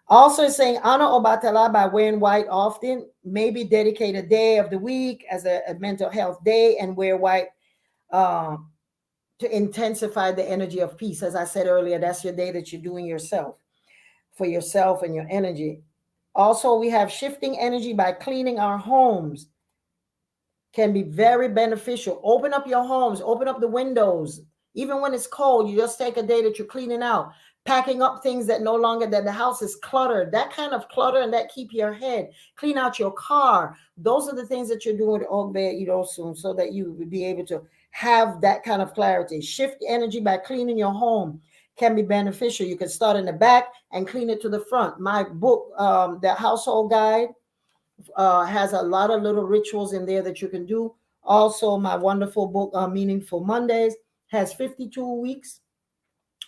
Also, it's saying honor Obatala by wearing white often. Maybe dedicate a day of the week as a mental health day and wear white to intensify the energy of peace. As I said earlier, that's your day that you're doing for yourself and your energy. Also, we have shifting energy by cleaning our homes. Can be very beneficial. Open up your homes, open up the windows. Even when it's cold, you just take a day that you're cleaning out, packing up things that no longer, that the house is cluttered, that kind of clutter, and that keep your head. Clean out your car. Those are the things that you're doing with Ogbe soon, so that you would be able to have that kind of clarity. Shift energy by cleaning your home can be beneficial. You can start in the back and clean it to the front. My book, the household guide, has a lot of little rituals in there that you can do. Also, my wonderful book, Meaningful Mondays, has 52 weeks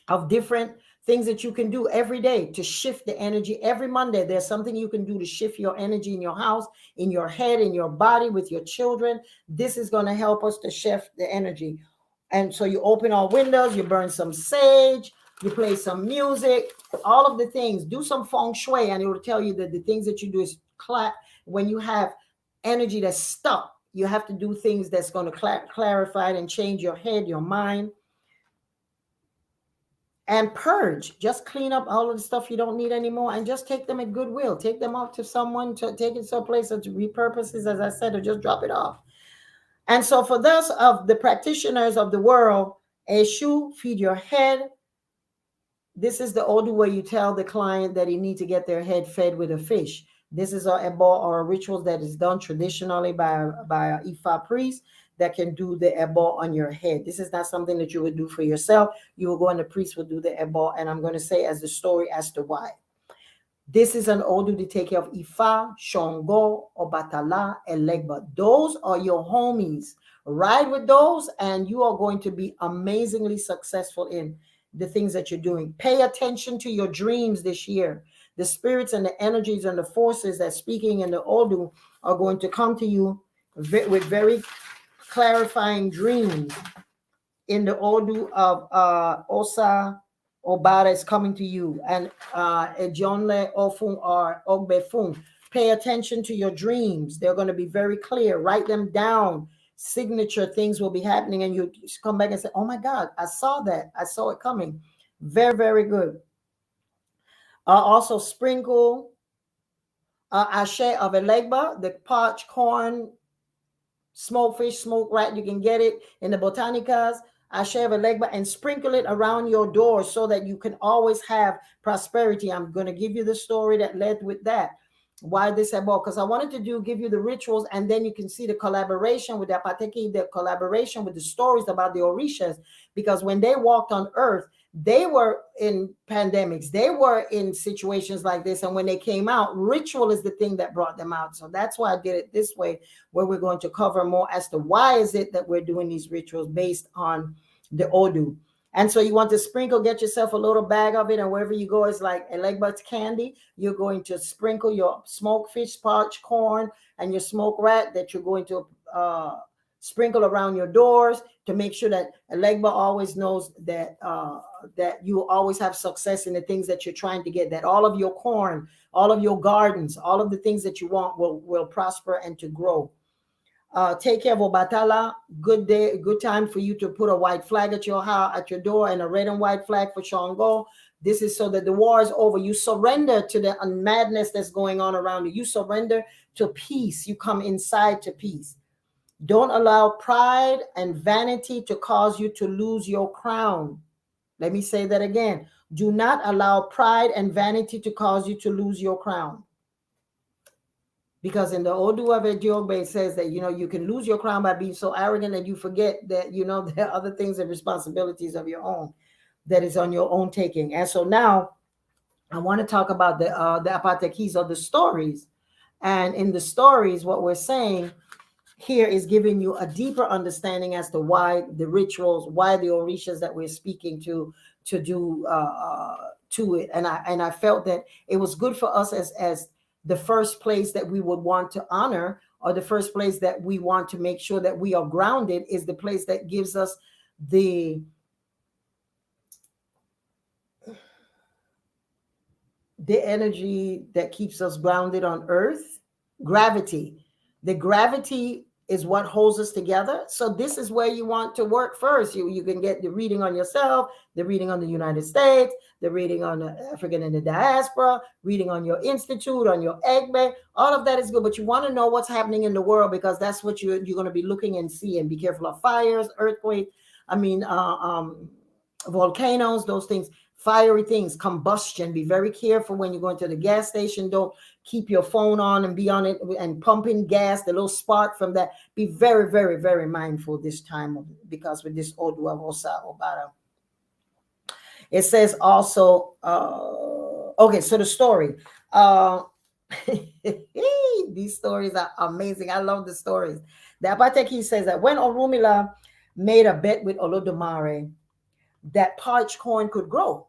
of different things that you can do every day to shift the energy. Every Monday, there's something you can do to shift your energy in your house, in your head, in your body, with your children. This is going to help us to shift the energy. And so you open all windows, you burn some sage, You play some music, all of the things. Do some feng shui, and it will tell you that the things that you do is when you have energy that's stuck, you have to do things that's going to clarify it and change your head, your mind, and purge. Just clean up all of the stuff you don't need anymore, and just take them at goodwill. Take them off to someone, to take it someplace to repurposes, as I said, or just drop it off. And so, for those of the practitioners of the world, Eshu, feed your head. This is the older way you tell the client that he need to get their head fed with a fish. This is a ebo or a ritual that is done traditionally by an Ifa priest that can do the ebo on your head. This is not something that you would do for yourself. You will go and the priest will do the ebo, and I'm going to say as the story as to why. This is an Odu to take care of Ifa, Shongo, Obatala, and Legba. Those are your homies. Ride with those, and you are going to be amazingly successful in the things that you're doing. Pay attention to your dreams this year. The spirits and the energies and the forces that speaking in the Odu are going to come to you with very clarifying dreams in the Odu of Osa Obara is coming to you, and Ejonle Ofun or Ogbefun. Pay attention to your dreams. They're going to be very clear. Write them down. Signature things will be happening, and you come back and say, "Oh my God, I saw that. I saw it coming." Very, very good. Also, sprinkle ashe of elegba, the parched corn, smoked fish, smoked rat. You can get it in the botanicas. I share a leg, and sprinkle it around your door so that you can always have prosperity. I'm going to give you the story that led with that. Why this about? Because I wanted to give you the rituals, and then you can see the collaboration with the Apateki, the collaboration with the stories about the Orishas. Because when they walked on earth, they were in pandemics, they were in situations like this, and when they came out, ritual is the thing that brought them out. So that's why I did it this way, where we're going to cover more as to why is it that we're doing these rituals based on the Odu. And so you want to sprinkle, get yourself a little bag of it, and wherever you go, it's like a leg butts candy. You're going to sprinkle your smoked fish, parched corn, and your smoked rat that you're going to sprinkle around your doors to make sure that Elegba always knows that that you always have success in the things that you're trying to get, that all of your corn, all of your gardens, all of the things that you want will prosper and to grow. Take care of Obatala. Good day, good time for you to put a white flag at your house, at your door, and a red and white flag for Shango. This is so that the war is over. You surrender to the madness that's going on around you. You surrender to peace. You come inside to peace. Don't allow pride and vanity to cause you to lose your crown. Let me say that again. Do not allow pride and vanity to cause you to lose your crown. Because in the Odu of Ejiobe, it says that, you can lose your crown by being so arrogant that you forget that, there are other things and responsibilities of your own that is on your own taking. And so now I want to talk about the apatekis, or the stories. And in the stories, what we're saying here is giving you a deeper understanding as to why the rituals, why the orishas that we're speaking to do to it. And I felt that it was good for us as the first place that we would want to honor, or the first place that we want to make sure that we are grounded, is the place that gives us the energy that keeps us grounded on earth. Gravity. The gravity is what holds us together. So this is where you want to work first. You can get the reading on yourself, the reading on the United States, the reading on the African in the diaspora, reading on your institute, on your Egbe. All of that is good, but you want to know what's happening in the world, because that's what you're going to be looking and seeing. Be careful of fires, earthquakes, volcanoes, those things, fiery things, combustion. Be very careful when you go into the gas station. Don't keep your phone on and be on it and pumping gas, the little spark from that. Be very, very, very mindful this time, because with this Odua Osa Obara. It says also, okay, so the story. These stories are amazing. I love the stories. The Abateki says that when Orumila made a bet with Olodumare that parched corn could grow,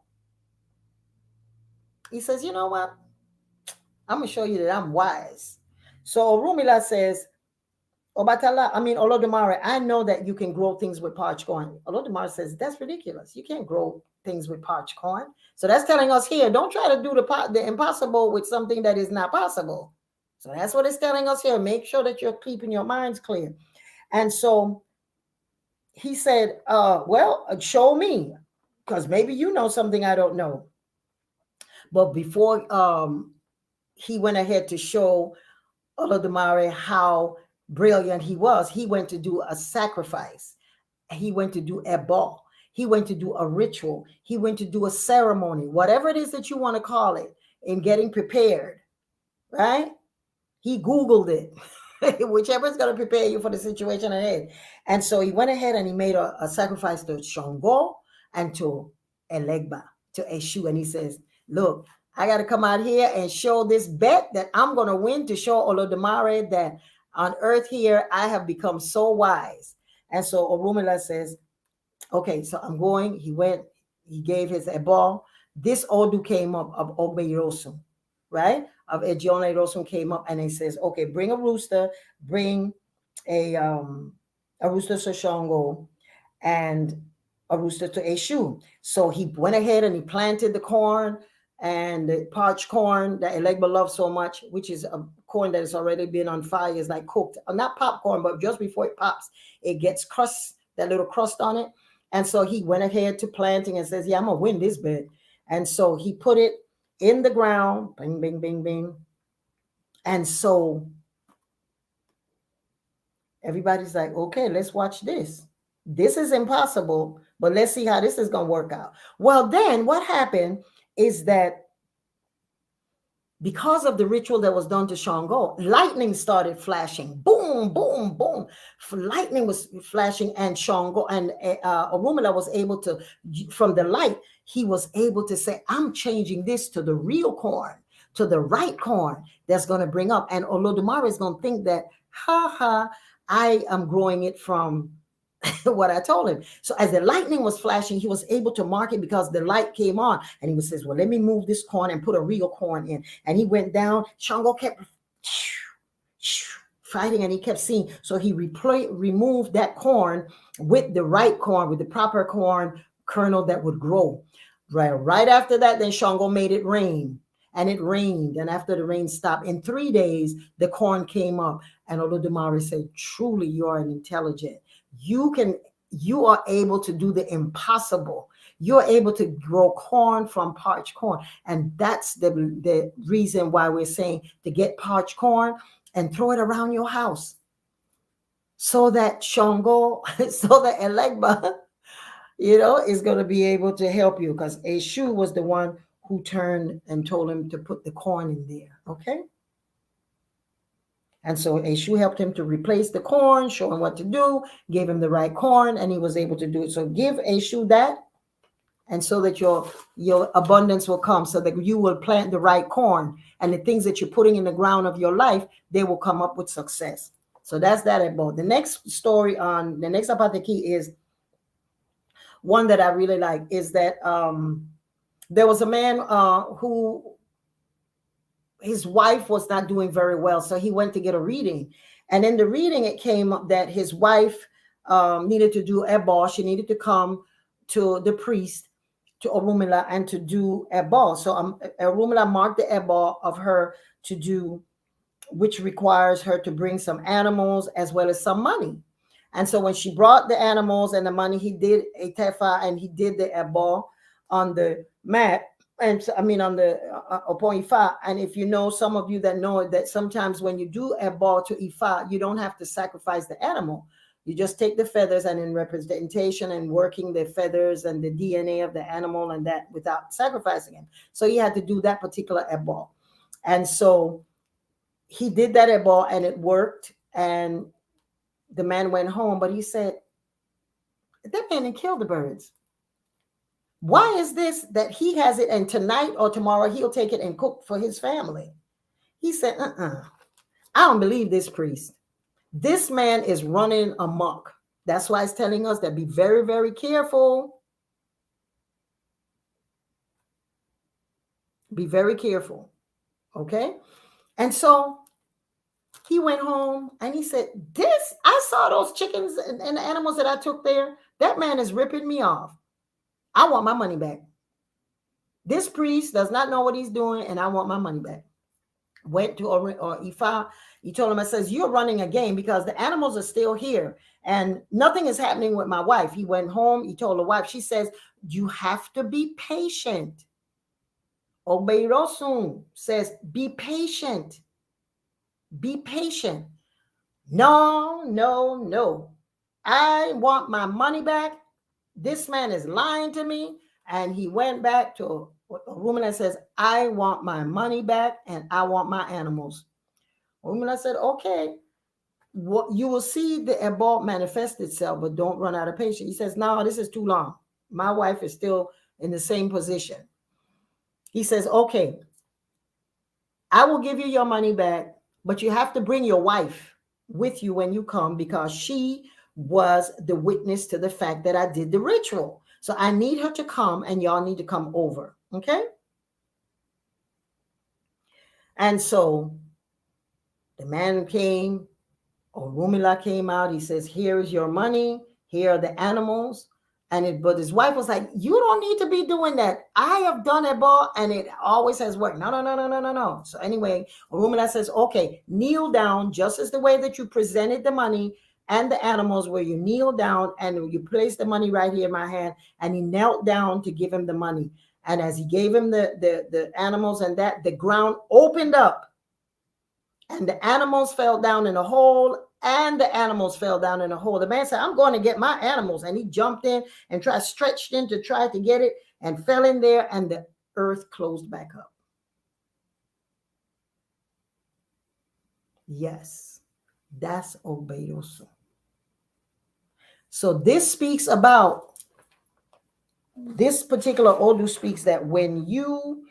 he says, you know what? I'm going to show you that I'm wise. So Orumila says, Obatala, I mean, Olodumare, I know that you can grow things with parched corn. Olodumare says, that's ridiculous. You can't grow things with parched corn. So that's telling us here, don't try to do the impossible with something that is not possible. So that's what it's telling us here. Make sure that you're keeping your minds clear. And so he said, well, show me, because maybe you know something I don't know. But before he went ahead to show Olodumare how brilliant he was, he went to do a sacrifice. He went to do a ball. He went to do a ritual. He went to do a ceremony, whatever it is that you want to call it, in getting prepared, right? He Googled it, whichever is going to prepare you for the situation ahead. And so he went ahead and he made a sacrifice to Shango and to Elegba, to Eshu. And he says, look, I got to come out here and show this bet that I'm going to win, to show Olodumare that on earth here, I have become so wise. And so Orumila says, okay, so I'm going. He went, he gave his ebal. This Odu came up of Ogbeirosum, right? Of Ejione Rosum came up and he says, okay, bring a rooster, bring a rooster to Shango and a rooster to Eshu. So he went ahead and he planted the corn and the parched corn that Elegba loves so much, which is a corn that has already been on fire, is like cooked, not popcorn, but just before it pops, it gets crust, that little crust on it. And so he went ahead to planting and says, yeah, I'm going to win this bed. And so he put it in the ground, bing, bing, bing, bing. And so everybody's like, okay, let's watch this. This is impossible, but let's see how this is going to work out. Well, then what happened is that because of the ritual that was done to Shango, lightning started flashing. Boom, boom, boom. Lightning was flashing, and Shango and Orumila was able to, from the light, he was able to say, I'm changing this to the real corn, to the right corn that's going to bring up. And Olodumare is going to think that, ha ha, I am growing it from what I told him. So as the lightning was flashing, he was able to mark it because the light came on. And he says, well, let me move this corn and put a real corn in. And he went down. Shango kept fighting and he kept seeing. So he removed that corn with the right corn, with the proper corn kernel that would grow. Right after that, then Shango made it rain. And it rained. And after the rain stopped, in 3 days, the corn came up. And Olodumare said, truly, you are an intelligent. You are able to do the impossible. You're able to grow corn from parched corn. And that's the reason why we're saying to get parched corn and throw it around your house. So that Shango, so that Elegba, is going to be able to help you, because Eshu was the one who turned and told him to put the corn in there. Okay. And so Eshu helped him to replace the corn, show him what to do, gave him the right corn, and he was able to do it. So give Eshu that, and so that your abundance will come, so that you will plant the right corn, and the things that you're putting in the ground of your life, they will come up with success. So that's that about. The next story on the next apateki is one that I really like, is that there was a man who, his wife was not doing very well. So he went to get a reading. And in the reading, it came up that his wife needed to do a ball. She needed to come to the priest, to Orumila, and to do a ball. So Orumila marked the ebal of her to do, which requires her to bring some animals as well as some money. And so when she brought the animals and the money, he did a tefa and he did the ebal on the mat. And I mean, on the upon Ifa. And if you know, some of you that know that sometimes when you do a ball to Ifa, you don't have to sacrifice the animal. You just take the feathers, and in representation and working the feathers and the DNA of the animal, and that without sacrificing him. So he had to do that particular ebal. And so he did that ebal and it worked. And the man went home, but he said, that man didn't kill the birds. Why is this that he has it and tonight or tomorrow he'll take it and cook for his family? He said, I don't believe this priest. This man is running amok. That's why it's telling us that be very, very careful. Be very careful. Okay? And so He went home and he said, this, I saw those chickens and the animals that I took there. That man is ripping me off. I want my money back. This priest does not know what he's doing, and I want my money back. Went to or Ifa. He told him, I says, you're running a game because the animals are still here and nothing is happening with my wife. He went home. He told the wife, she says, you have to be patient. Obeirosun says, be patient. Be patient. No, no, no. I want my money back. This man is lying to me. And he went back to a woman that says, I want my money back and I want my animals. A woman that said, okay, what you will see the ebal manifest itself, but don't run out of patience. He says, no, this is too long. My wife is still in the same position. He says, okay, I will give you your money back, but you have to bring your wife with you when you come because she was the witness to the fact that I did the ritual. So I need her to come and y'all need to come over. Okay. And so the man came, Orumila came out. He says, here is your money. Here are the animals. But his wife was like, you don't need to be doing that. I have done it, boy, and it always has worked. No. So anyway, Orumila says, okay, kneel down just as the way that you presented the money and the animals, where you kneel down and you place the money right here in my hand. And he knelt down to give him the money. And as he gave him the animals and that, the ground opened up and the animals fell down in a hole. And the animals fell down in a hole. The man said, I'm going to get my animals. And he jumped in and stretched in to try to get it and fell in there. And the earth closed back up. Yes, that's Obeiroso. So this speaks about, this particular Odu speaks that when you,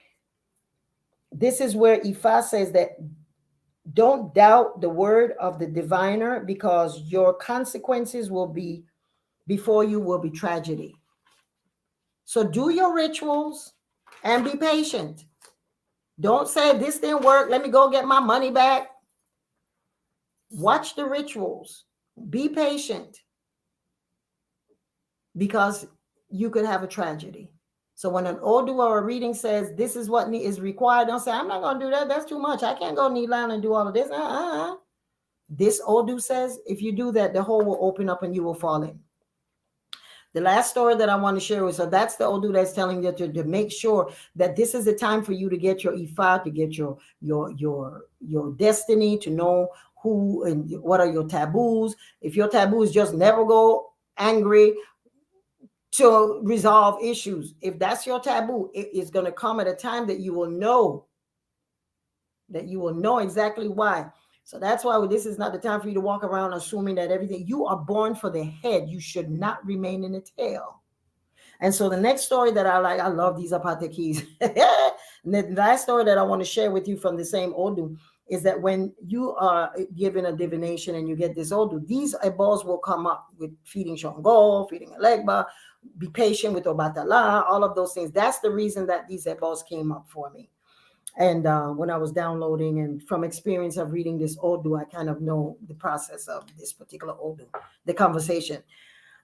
this is where Ifa says that don't doubt the word of the diviner because your consequences will be, before you will be tragedy. So do your rituals and be patient. Don't say this didn't work. Let me go get my money back. Watch the rituals. Be patient because you could have a tragedy. So when an Odu or a reading says this is what is required, don't say, I'm not going to do that. That's too much. I can't go kneel down and do all of this. This Odu says if you do that, the hole will open up and you will fall in. The last story that I want to share is, so that's the Odu that's telling you to make sure that this is the time for you to get your Ifa, to get your destiny, to know who and what are your taboos. If your taboos just never go angry to resolve issues, if that's your taboo, it is going to come at a time that you will know exactly why. So that's why this is not the time for you to walk around assuming that everything, you are born for the head. You should not remain in the tail. And so the next story that I like, I love these apate keys. And the last story that I want to share with you from the same Odu is that when you are given a divination and you get this Odu, these balls will come up with feeding Shongo, feeding Elegba, be patient with Obatala, all of those things. That's the reason that these balls came up for me. And when I was downloading and from experience of reading this Odu, I kind of know the process of this particular Odu, the conversation.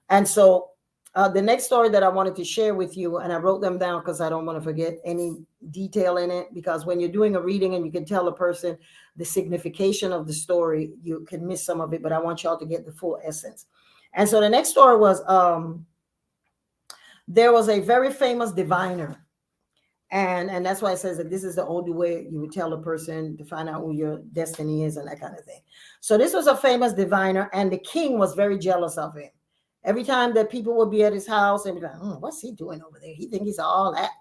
And so the next story that I wanted to share with you, and I wrote them down because I don't want to forget any detail in it, because when you're doing a reading and you can tell a person the signification of the story, you can miss some of it, but I want y'all to get the full essence. And so the next story was, there was a very famous diviner. And that's why it says that this is the older way you would tell a person to find out who your destiny is and that kind of thing. So this was a famous diviner, and the king was very jealous of him. Every time that people would be at his house and be like, what's he doing over there? He thinks he's all that.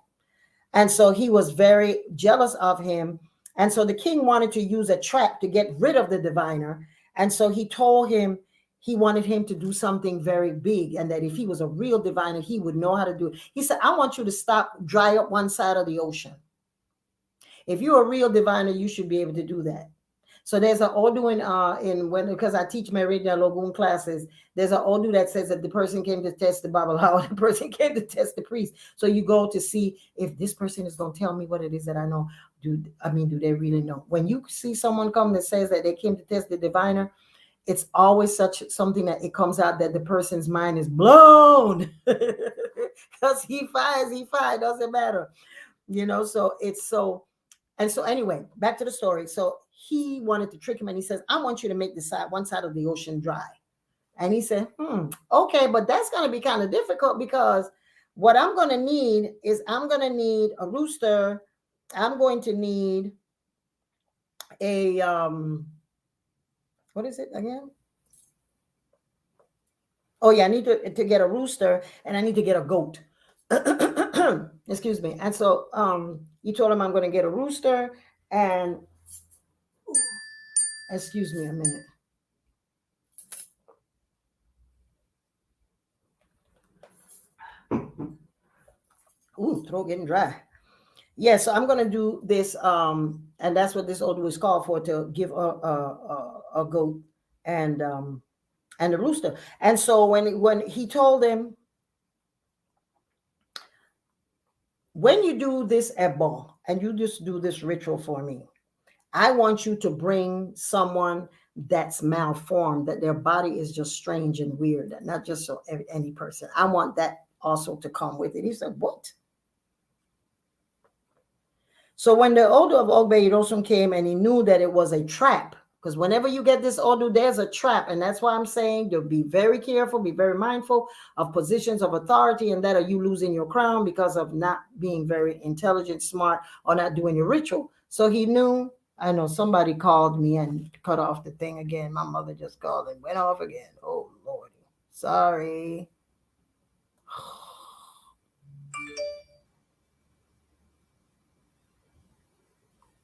And so he was very jealous of him. And so the king wanted to use a trap to get rid of the diviner. And so he told him, he wanted him to do something very big, and that if he was a real diviner, he would know how to do it. He said, I want you to dry up one side of the ocean. If you're a real diviner, you should be able to do that. So there's an Odu because I teach Meridian Logun classes, there's an Odu that says that the person came to test the Babalawo, the person came to test the priest. So you go to see if this person is going to tell me what it is that I know. Do they really know? When you see someone come that says that they came to test the diviner, it's always such something that it comes out that the person's mind is blown because he fine, doesn't matter, so it's so. And so anyway, back to the story. So he wanted to trick him, and he says, I want you to make the side one side of the ocean dry. And he said, okay, but that's going to be kind of difficult, because what I'm going to need is I'm going to need a rooster. I'm going to need a what is it again? Oh yeah, I need to get a rooster, and I need to get a goat. Excuse me. And so you told him I'm going to get a rooster, and excuse me a minute. Ooh, throat getting dry. Yeah, so I'm gonna do this, and that's what this order was called for, to give a goat and and a rooster. And so when he told him, when you do this ebon and you just do this ritual for me, I want you to bring someone that's malformed, that their body is just strange and weird, not just so any person. I want that also to come with it. He said, what? So when the order of Ogbe Yidosum came, and he knew that it was a trap, because whenever you get this order, there's a trap. And that's why I'm saying to be very careful, be very mindful of positions of authority, and that are you losing your crown because of not being very intelligent, smart, or not doing your ritual. So he knew. I know somebody called me and cut off the thing again. My mother just called and went off again. Oh, Lord. Sorry.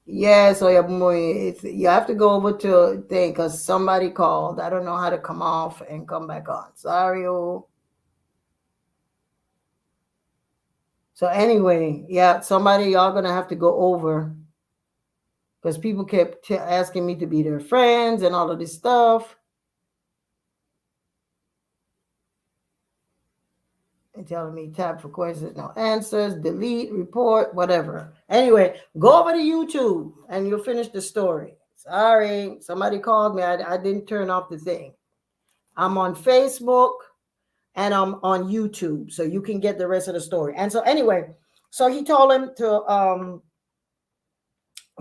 Yeah, so you have to go over to thing because somebody called. I don't know how to come off and come back on. Sorry, oh. So anyway, yeah, somebody y'all gonna have to go over, because people kept asking me to be their friends and all of this stuff. And telling me tap for questions, no answers, delete, report, whatever. Anyway, go over to YouTube and you'll finish the story. Sorry, somebody called me. I didn't turn off the thing. I'm on Facebook and I'm on YouTube, so you can get the rest of the story. And so anyway, so he told him to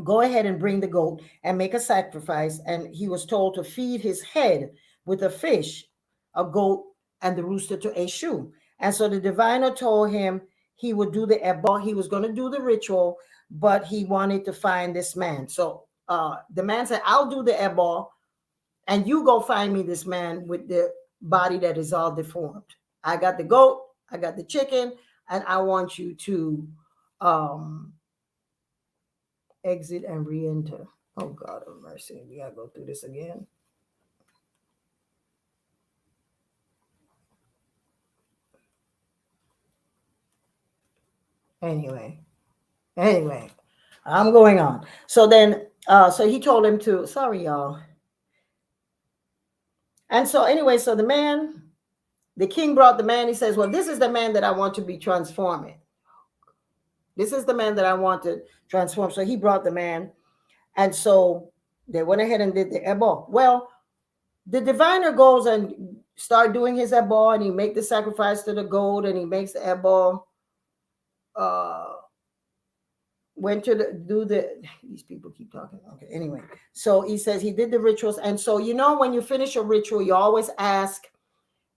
go ahead and bring the goat and make a sacrifice. And he was told to feed his head with a fish, a goat, and the rooster to Eshu. And so the diviner told him he would do the ebon. He was going to do the ritual, but he wanted to find this man. So the man said, I'll do the ebon, and you go find me this man with the body that is all deformed. I got the goat, I got the chicken, and I want you to exit and re-enter. Oh, God of mercy. We gotta go through this again. Anyway, I'm going on. So then, so he told him to, sorry, y'all. And so anyway, so the king brought the man. He says, well, this is the man that I want to be transforming. This is the man that I want to transform. So he brought the man. And so they went ahead and did the ebo. Well, the diviner goes and start doing his ebo, and he make the sacrifice to the goat, and he makes the ebo. Went to do the, these people keep talking. Okay, anyway, so he says he did the rituals. And so, when you finish a ritual, you always ask,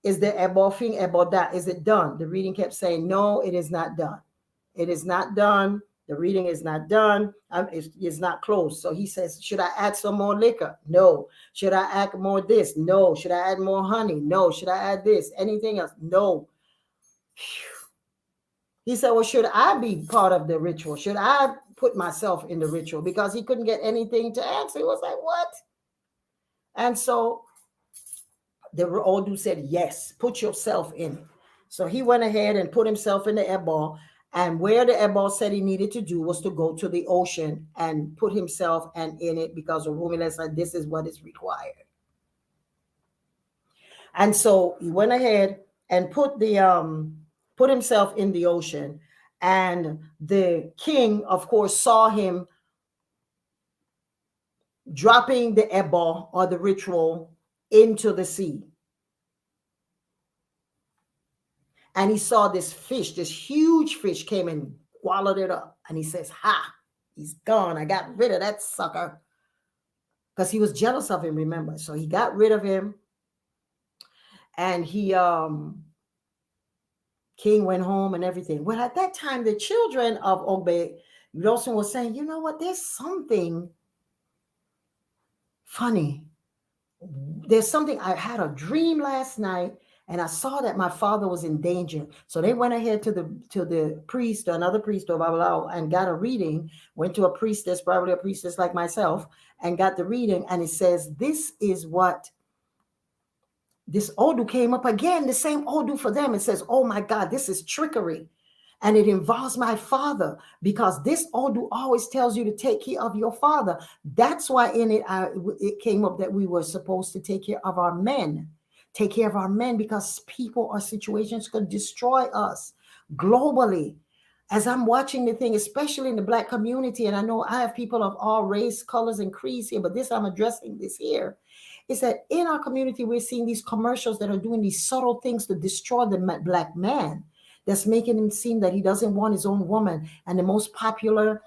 is the ebo thing about that? Is it done? The reading kept saying, no, it is not done. It is not done. The reading is not done. It's not closed. So he says, should I add some more liquor? No. Should I add more this? No. Should I add more honey? No. Should I add this? Anything else? No. He said, well, should I be part of the ritual? Should I put myself in the ritual? Because he couldn't get anything to answer. He was like, what? And so the Odu said, yes, put yourself in it. So he went ahead and put himself in the ebon. And where the ebon said he needed to do was to go to the ocean and put himself and in it, because Orumila said this is what is required. And so he went ahead and put himself in the ocean. And the king, of course, saw him dropping the ebo or the ritual into the sea. And he saw this fish, this huge fish came and swallowed it up. And he says, ha, he's gone. I got rid of that sucker. Because he was jealous of him, remember. So he got rid of him. And king went home and everything. Well, at that time, the children of Ogbe Wilson was saying, you know what, there's something funny. There's something, I had a dream last night and I saw that my father was in danger. So they went ahead to the priest, another priest, or blah, blah, blah, and got a reading, went to a priestess, probably a priestess like myself, and got the reading. And it says, this is what this Odu came up again, the same Odu for them. It says, oh my God, this is trickery. And it involves my father, because this Odu always tells you to take care of your father. That's why in it, it came up that we were supposed to take care of our men. Take care of our men, because people or situations could destroy us globally. As I'm watching the thing, especially in the Black community, and I know I have people of all race, colors, and creeds here, but I'm addressing this here, is that in our community, we're seeing these commercials that are doing these subtle things to destroy the Black man. That's making him seem that he doesn't want his own woman. And the most popular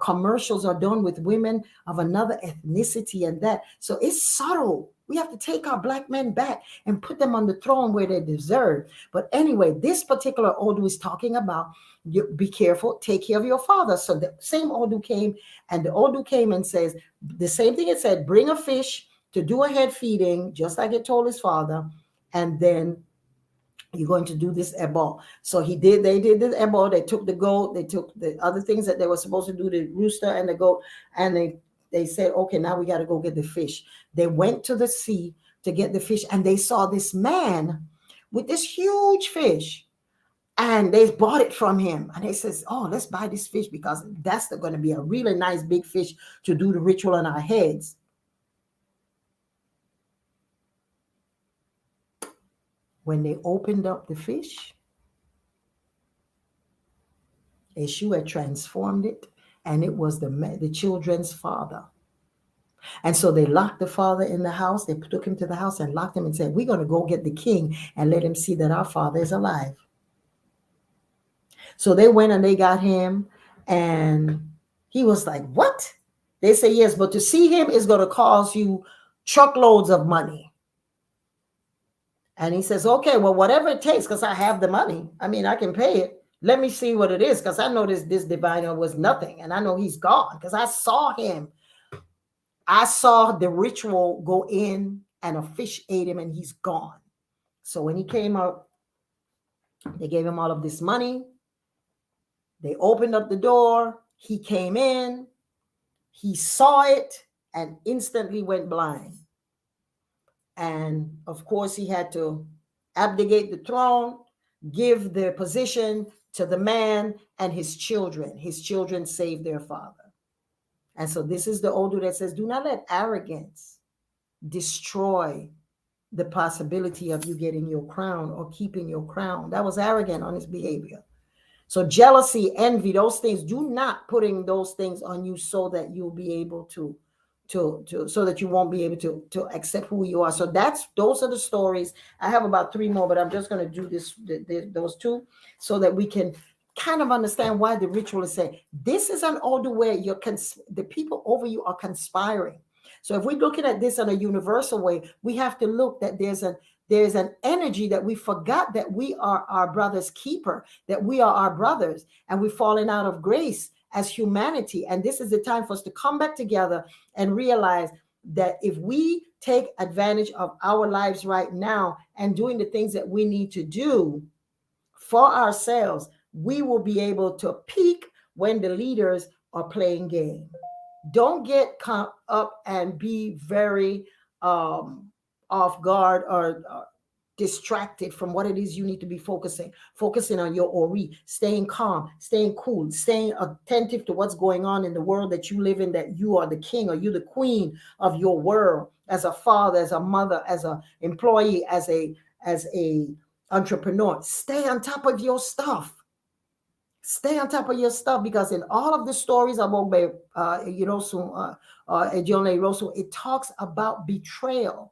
commercials are done with women of another ethnicity and that. So it's subtle. We have to take our Black men back and put them on the throne where they deserve. But anyway, this particular Odu is talking about, you be careful, take care of your father. So the same Odu came, and the Odu came and says the same thing. It said, bring a fish to do a head feeding, just like it told his father. And then you're going to do this ebo. So they did the ebo. They took the goat. They took the other things that they were supposed to do, the rooster and the goat. And they said, okay, now we got to go get the fish. They went to the sea to get the fish. And they saw this man with this huge fish. And they bought it from him. And they says, oh, let's buy this fish, because that's going to be a really nice big fish to do the ritual on our heads. When they opened up the fish, Eshu had transformed it, and it was the children's father. And so they locked the father in the house. They took him to the house and locked him and said, we're going to go get the king and let him see that our father is alive. So they went and they got him, and he was like, what? They say, yes, but to see him is going to cost you truckloads of money. And he says, okay, well, whatever it takes, because I have the money. I mean, I can pay it. Let me see what it is, because I know this diviner was nothing. And I know he's gone, because I saw him. I saw the ritual go in, and a fish ate him, and he's gone. So when he came out, they gave him all of this money. They opened up the door. He came in. He saw it and instantly went blind. And of course, he had to abdicate the throne, give the position to the man and his children. His children saved their father. And so this is the Odu that says, do not let arrogance destroy the possibility of you getting your crown or keeping your crown. That was arrogant on his behavior. So jealousy, envy, those things, do not putting those things on you so that you'll be able to so that you won't be able to accept who you are. So those are the stories. I have about 3 more, but I'm just going to do those 2 so that we can kind of understand why the ritual is saying this is an order where the people over you are conspiring. So if we're looking at this in a universal way, we have to look that there's an energy that we forgot that we are our brother's keeper, that we are our brothers, and we're falling out of grace as humanity. And this is the time for us to come back together and realize that if we take advantage of our lives right now and doing the things that we need to do for ourselves, we will be able to peak when the leaders are playing game. Don't get caught up and be very off guard or distracted from what it is you need to be focusing on your ori, staying calm, staying cool, staying attentive to what's going on in the world that you live in, that you are the king or you're the queen of your world, as a father, as a mother, as an employee, as a entrepreneur. Stay on top of your stuff. Stay on top of your stuff, because in all of the stories of Ogbe, Ejionle Rosu, it talks about betrayal.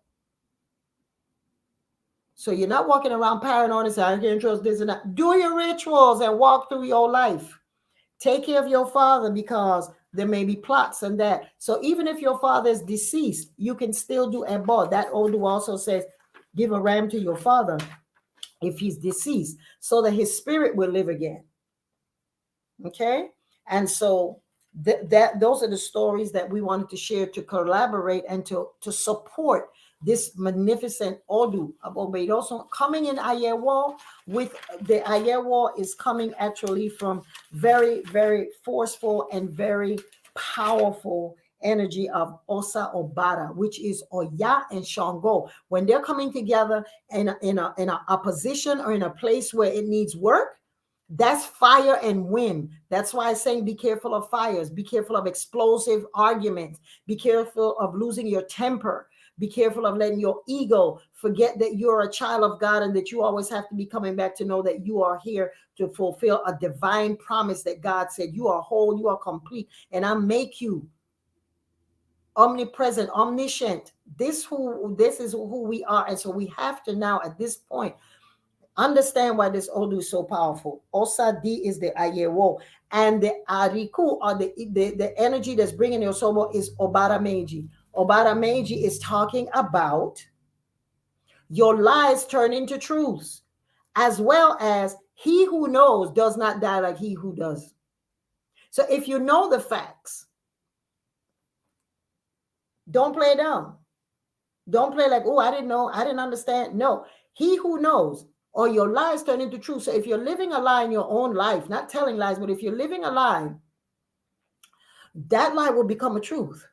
So you're not walking around paranoid and saying, I can't trust this and that. Do your rituals and walk through your life. Take care of your father, because there may be plots and that. So even if your father is deceased, you can still do ebo. That Odu also says, give a ram to your father if he's deceased, so that his spirit will live again. Okay. And so that those are the stories that we wanted to share, to collaborate and to support this magnificent Odu of Obedoso coming in Ayewo. With the Ayewo is coming actually from very, very forceful and very powerful energy of Osa Obara, which is Oya and Shango. When they're coming together in a opposition or in a place where it needs work, that's fire and wind. That's why I'm saying be careful of fires, be careful of explosive arguments, be careful of losing your temper, be careful of letting your ego forget that you're a child of God, and that you always have to be coming back to know that you are here to fulfill a divine promise that God said you are whole, you are complete, and I make you omnipresent, omniscient. This is who we are. And so we have to now at this point understand why this Odu is so powerful. Osa D is the Ayewo, and the Ariku, or the energy that's bringing your soul, is Obara Meiji. Obara Meiji is talking about your lies turn into truths, as well as he who knows does not die like he who does. So if you know the facts, don't play dumb. Don't play like, oh, I didn't know, I didn't understand. No, he who knows, or your lies turn into truth. So if you're living a lie in your own life, not telling lies, but if you're living a lie, that lie will become a truth.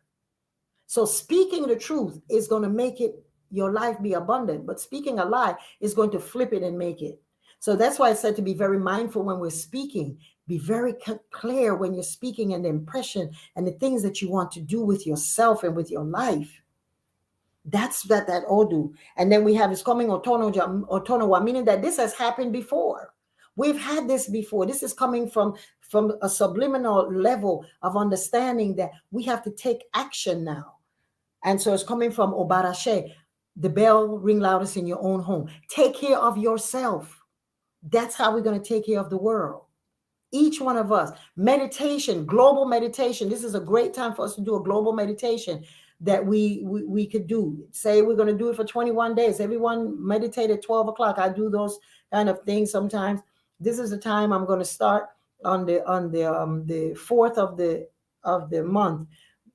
So speaking the truth is going to make it, your life be abundant, but speaking a lie is going to flip it and make it. So that's why I said to be very mindful when we're speaking. Be very clear when you're speaking, and the impression and the things that you want to do with yourself and with your life. That's that Odu. And then we have is coming Otonowa, meaning that this has happened before. We've had this before. This is coming from a subliminal level of understanding that we have to take action now. And so it's coming from Obarashe. The bell ring loudest in your own home. Take care of yourself. That's how we're going to take care of the world. Each one of us. Meditation, global meditation. This is a great time for us to do a global meditation that we could do. Say we're going to do it for 21 days. Everyone meditate at 12 o'clock. I do those kind of things sometimes. This is the time I'm going to start on the 4th of the month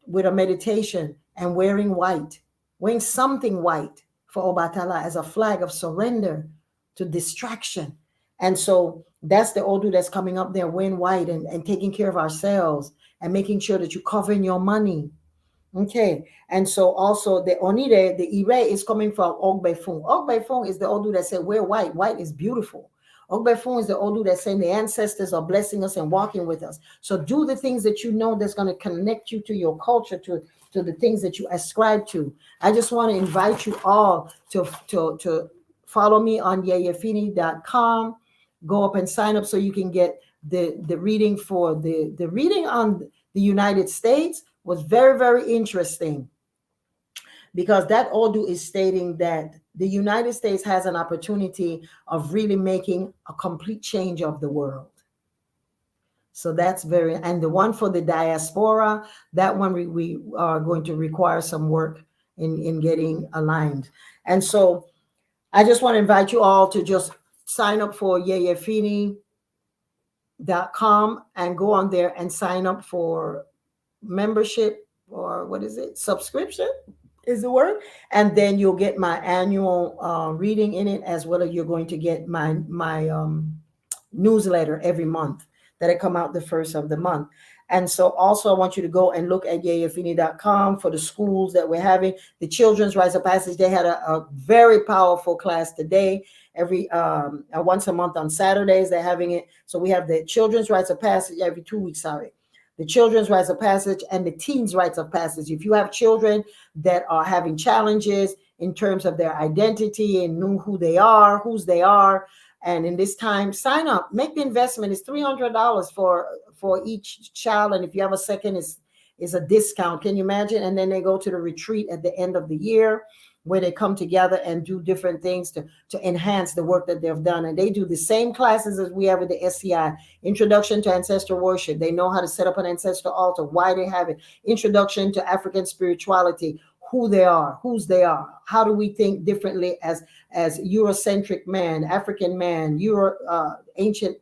with a meditation and wearing something white for Obatala as a flag of surrender to distraction. And so that's the Odu that's coming up there, wearing white and taking care of ourselves and making sure that you're covering your money. Okay, and so also the Onire, the Ire is coming from Ogbefun. Ogbefun is the Odu that said we're white. White is beautiful. Ogbefun is the Odu that's saying the ancestors are blessing us and walking with us. So do the things that you know that's going to connect you to your culture, to the things that you ascribe to. I just want to invite you all to follow me on Yeyefini.com. Go up and sign up so you can get the reading for the reading on the United States. Was very, very interesting, because that Odu is stating that the United States has an opportunity of really making a complete change of the world. So that's very, and the one for the diaspora, that one we are going to require some work in getting aligned. And so I just want to invite you all to just sign up for Yeyefini.com and go on there and sign up for membership, or what is it, subscription is the word, and then you'll get my annual reading in it, as well as you're going to get my newsletter every month that I come out the first of the month. And so also I want you to go and look at Yeyefini.com for the schools that we're having. The Children's Rites of Passage, they had a very powerful class today. Every once a month on Saturdays they're having it. So we have the Children's Rites of Passage every 2 weeks, the Children's Rites of Passage and the Teens' Rites of Passage. If you have children that are having challenges in terms of their identity and know whose they are, And in this time, sign up, make the investment. It's $300 for each child, and if you have a second, is a discount. Can you imagine? And then they go to the retreat at the end of the year, where they come together and do different things to enhance the work that they've done. And they do the same classes as we have with the SCI, Introduction to Ancestor Worship. They know how to set up an ancestor altar, why they have it. Introduction to African Spirituality, who they are, whose they are. How do we think differently as Eurocentric man, African man, ancient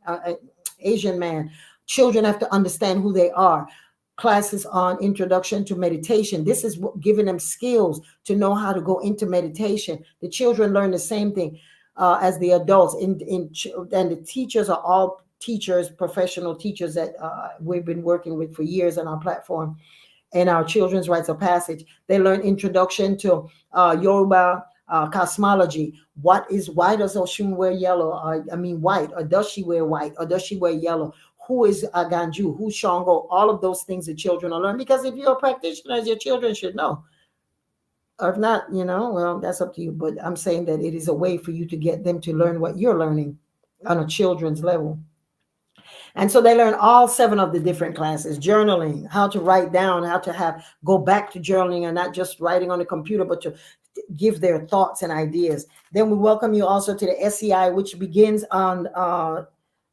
Asian man? Children have to understand who they are. Classes on introduction to meditation. This is giving them skills to know how to go into meditation. The children learn the same thing as the adults. And the teachers are all teachers, professional teachers that we've been working with for years on our platform. And our children's rites of passage, they learn introduction to Yoruba cosmology. Why does Oshun wear yellow? White, or does she wear white, or does she wear yellow? Who is Aganju? Who's Shango? All of those things the children will learn, because if you're a practitioner, your children should know. Or if not, well, that's up to you. But I'm saying that it is a way for you to get them to learn what you're learning on a children's level. And so they learn all 7 of the different classes: journaling, how to write down, how to go back to journaling and not just writing on the computer, but to give their thoughts and ideas. Then we welcome you also to the SEI, which begins on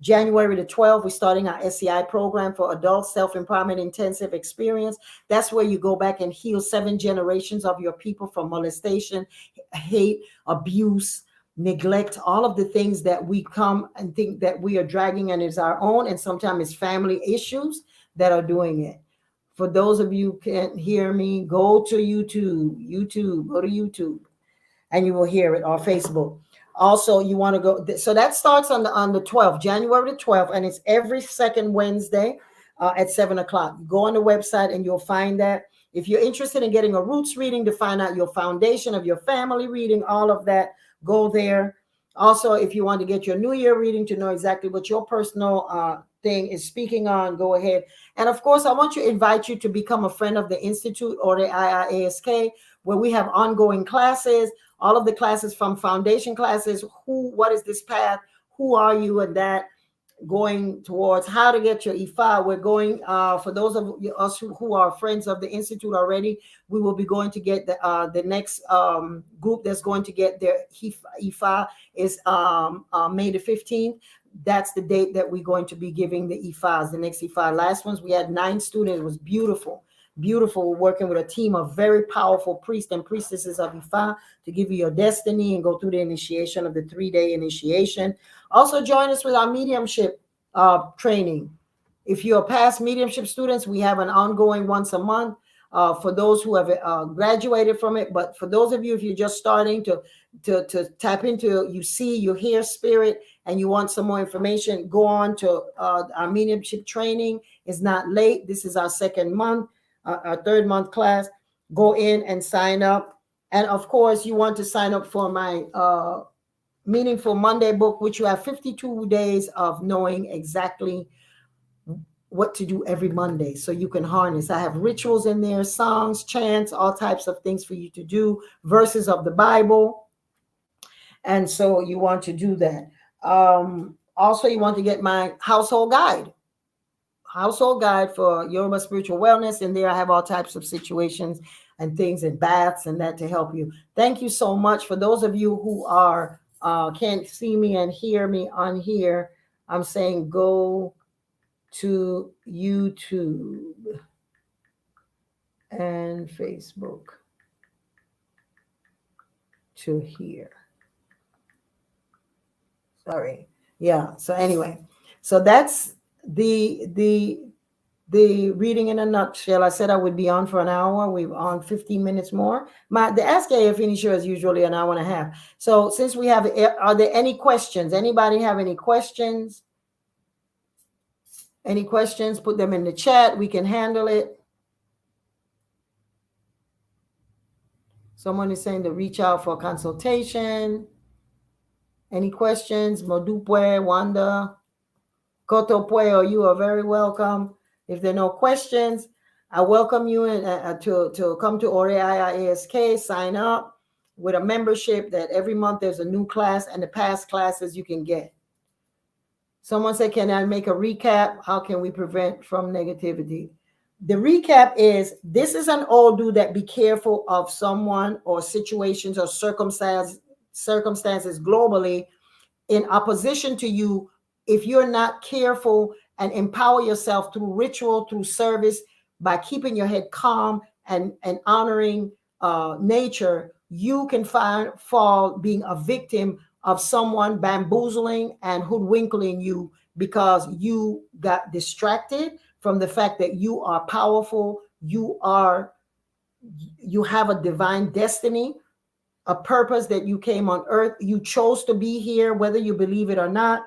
January the 12th. We're starting our SEI program for adults, self-empowerment intensive experience. That's where you go back and heal 7 generations of your people from molestation, hate, abuse, neglect, all of the things that we come and think that we are dragging and is our own, and sometimes it's family issues that are doing it. For those of you who can't hear me, go to YouTube, and you will hear it, or Facebook. Also, you want to go, so that starts on the 12th, January the 12th, and it's every second Wednesday at 7 o'clock. Go on the website and you'll find that. If you're interested in getting a roots reading to find out your foundation of your family reading, all of that, go there. Also, if you want to get your New Year reading to know exactly what your personal thing is speaking on, go ahead. And of course, I want to invite you to become a friend of the Institute, or the IIASK, where we have ongoing classes, all of the classes from foundation classes, what is this path, who are you, and that, going towards how to get your IFA. We're going, for those of us who are friends of the Institute already, we will be going to get the next group that's going to get their IFA is May the 15th. That's the date that we're going to be giving the IFAs, the next IFA. Last ones, we had 9 students. It was beautiful. Beautiful, working with a team of very powerful priests and priestesses of Ifa to give you your destiny and go through the initiation of the 3-day initiation. Also join us with our mediumship training. If you're past mediumship students, we have an ongoing once a month for those who have graduated from it. But for those of you, if you're just starting to tap into, you hear spirit, and you want some more information, go on to our mediumship training. It's not late. This is our 2nd month. Our 3rd month class. Go in and sign up. And of course, you want to sign up for my Meaningful Monday book, which you have 52 days of knowing exactly what to do every Monday, so you can harness. I have rituals in there, songs, chants, all types of things for you to do, verses of the Bible. And so you want to do that. Also, you want to get my household guide for Yoruba spiritual wellness. And there I have all types of situations and things and baths and that to help you. Thank you so much. For those of you who are can't see me and hear me on here, I'm saying go to YouTube and Facebook to hear. Sorry. Yeah. So anyway, so that's the reading in a nutshell. I said I would be on for an hour. We're on 15 minutes more. The Ask Yeyefini show is usually an hour and a half. So since we have, are there any questions? Anybody have any questions? Any questions? Put them in the chat. We can handle it. Someone is saying to reach out for a consultation. Any questions? Modupwe, Wanda, Kotopwe, you are very welcome. If there are no questions, I welcome you to come to Oreaya ASK, sign up with a membership that every month there's a new class, and the past classes you can get. Someone said, can I make a recap? How can we prevent from negativity? The recap is, this is an old that be careful of someone or situations or circumstances globally in opposition to you if you're not careful and empower yourself through ritual, through service, by keeping your head calm and honoring nature. You can fall being a victim of someone bamboozling and hoodwinkling you because you got distracted from the fact that you are powerful, you have a divine destiny, a purpose, that you came on earth, you chose to be here, whether you believe it or not.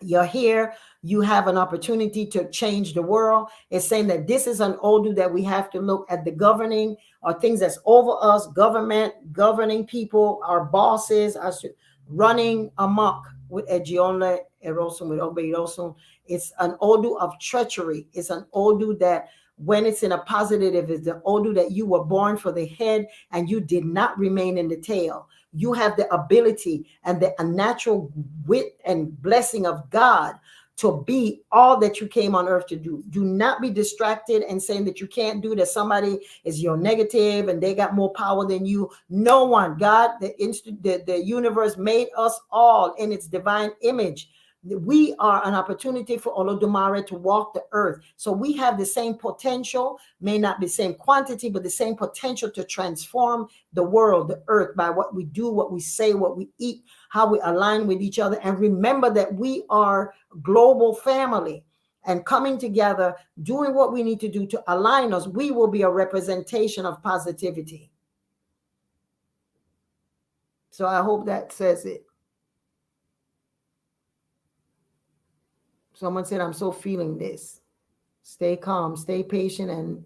You're here, you have an opportunity to change the world. It's saying that this is an order that we have to look at the governing or things that's over us, government, governing people, our bosses, us running amok with Ejionle Erosun, with Obeirosun. It's an order of treachery. It's an order that when it's in a positive, it's the order that you were born for the head and you did not remain in the tail. You have the ability and the natural wit and blessing of God to be all that you came on earth to do. Do not be distracted and saying that you can't do, that somebody is your negative and they got more power than you. No one. God, the universe made us all in its divine image. We are an opportunity for Olodumare to walk the earth. So we have the same potential, may not be the same quantity, but the same potential to transform the world, the earth, by what we do, what we say, what we eat, how we align with each other. And remember that we are global family, and coming together, doing what we need to do to align us, we will be a representation of positivity. So I hope that says it. Someone said, I'm so feeling this. Stay calm, stay patient, and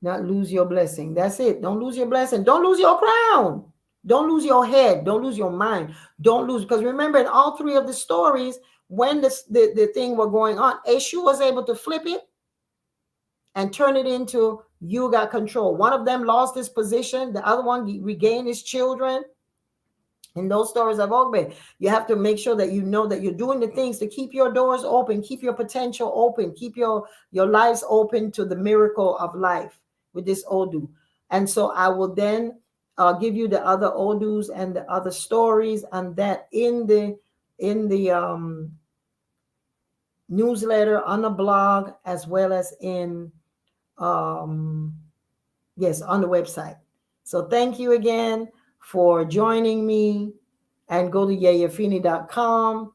not lose your blessing. That's it. Don't lose your blessing. Don't lose your crown. Don't lose your head. Don't lose your mind. Don't lose, because remember, in all three of the stories, when the thing were going on, Eshu was able to flip it and turn it into, you got control. One of them lost his position. The other one regained his children. In those stories of Ogbe, you have to make sure that you know that you're doing the things to keep your doors open, keep your potential open, keep your lives open to the miracle of life with this Odu. And so I will then give you the other Odus and the other stories, and that in the newsletter, on the blog, as well as in yes, on the website. So thank you again for joining me, and go to yeyefini.com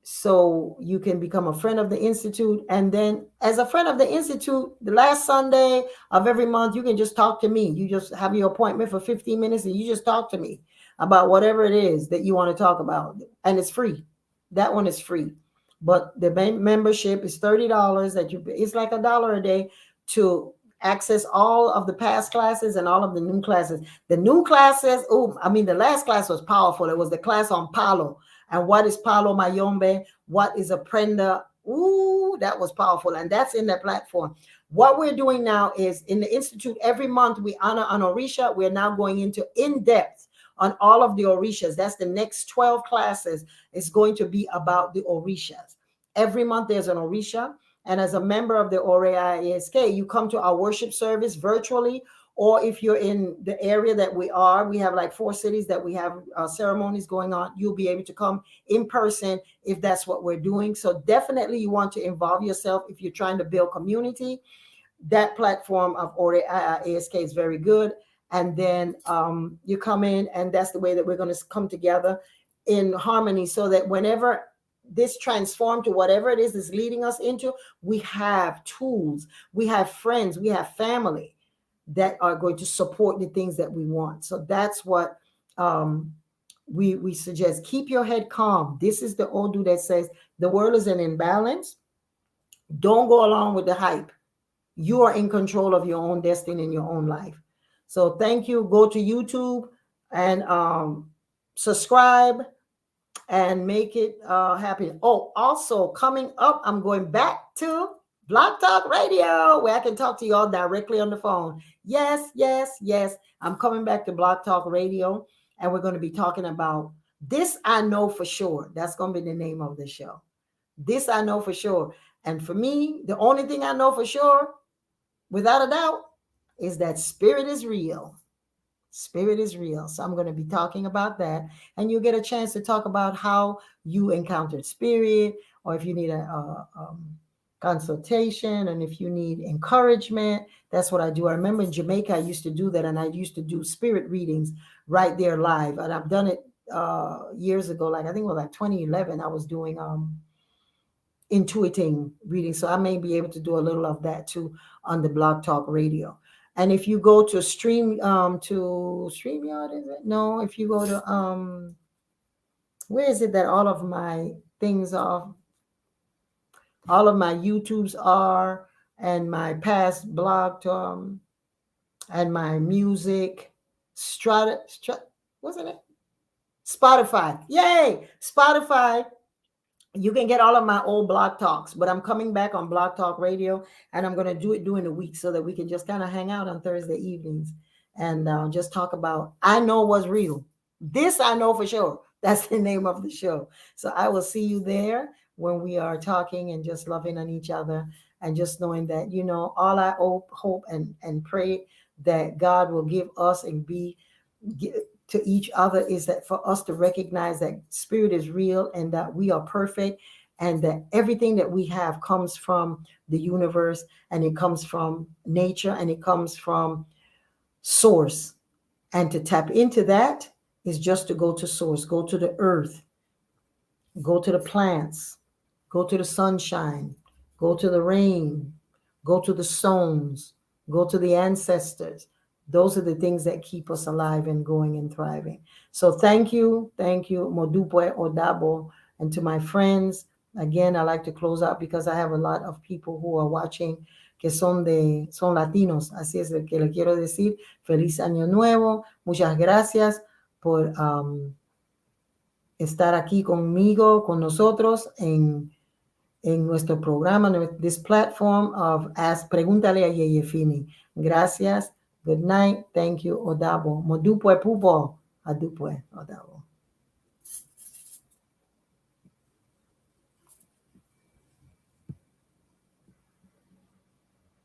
so you can become a friend of the Institute. And then as a friend of the Institute, the last Sunday of every month, you can just talk to me. You just have your appointment for 15 minutes and you just talk to me about whatever it is that you want to talk about. And it's free. That one is free. But the membership is $30 it's like $1 a day to access all of the past classes and all of the new classes. The new classes, the last class was powerful. It was the class on Palo. And what is Palo Mayombe? What is a prenda? That was powerful. And that's in the platform. What we're doing now is in the Institute, every month we honor an Orisha. We're now going into in-depth on all of the Orishas. That's the next 12 classes. It's going to be about the Orishas. Every month there's an Orisha. And as a member of the Orea ASK, you come to our worship service virtually, or if you're in the area that we have like 4 cities that we have ceremonies going on, you'll be able to come in person if that's what we're doing. So definitely you want to involve yourself if you're trying to build community. That platform of Orea ASK is very good. And then you come in, and that's the way that we're going to come together in harmony, so that whenever this transform to whatever it is leading us into, we have tools, we have friends, we have family that are going to support the things that we want. So that's what we suggest. Keep your head calm. This is the Odu that says the world is an imbalance. Don't go along with the hype. You are in control of your own destiny in your own life. So thank you. Go to YouTube and subscribe and make it happen. Oh, also coming up, I'm going back to Blog Talk Radio, where I can talk to you all directly on the phone. Yes. I'm coming back to Blog Talk Radio, and we're going to be talking about this. I know for sure. That's going to be the name of the show. This I know for sure. And for me, the only thing I know for sure, without a doubt, is that spirit is real. Spirit is real. So I'm going to be talking about that. And you get a chance to talk about how you encountered spirit, or if you need a consultation, and if you need encouragement. That's what I do. I remember in Jamaica, I used to do that, and I used to do spirit readings right there live. And I've done it years ago, like I think it was like 2011. I was doing intuiting reading. So I may be able to do a little of that too on the Blog Talk Radio. And if you go to StreamYard, is it? No, if you go to where is it that all of my things are, all of my YouTubes are, and my past blog and my music, wasn't it? Spotify. Yay! Spotify. You can get all of my old Blog Talks, but I'm coming back on Blog Talk Radio, and I'm going to do it during the week so that we can just kind of hang out on Thursday evenings and just talk about, I know what's real. This I know for sure. That's the name of the show. So I will see you there when we are talking and just loving on each other, and just knowing that, all I hope and pray that God will give us and be to each other is that for us to recognize that spirit is real, and that we are perfect, and that everything that we have comes from the universe, and it comes from nature, and it comes from source. And to tap into that is just to go to source, go to the earth, go to the plants, go to the sunshine, go to the rain, go to the stones, go to the ancestors. Those are the things that keep us alive and going and thriving. So thank you, Modupwe Odabo, and to my friends. Again, I like to close out because I have a lot of people who are watching que son latinos. Así es que le quiero decir feliz año nuevo. Muchas gracias por estar aquí conmigo, con nosotros en nuestro programa, this platform of Ask Pregúntale a Yeyefini. Gracias. Good night. Thank you, Odabo. Modupwe Pupo. Adupwe, Odabo.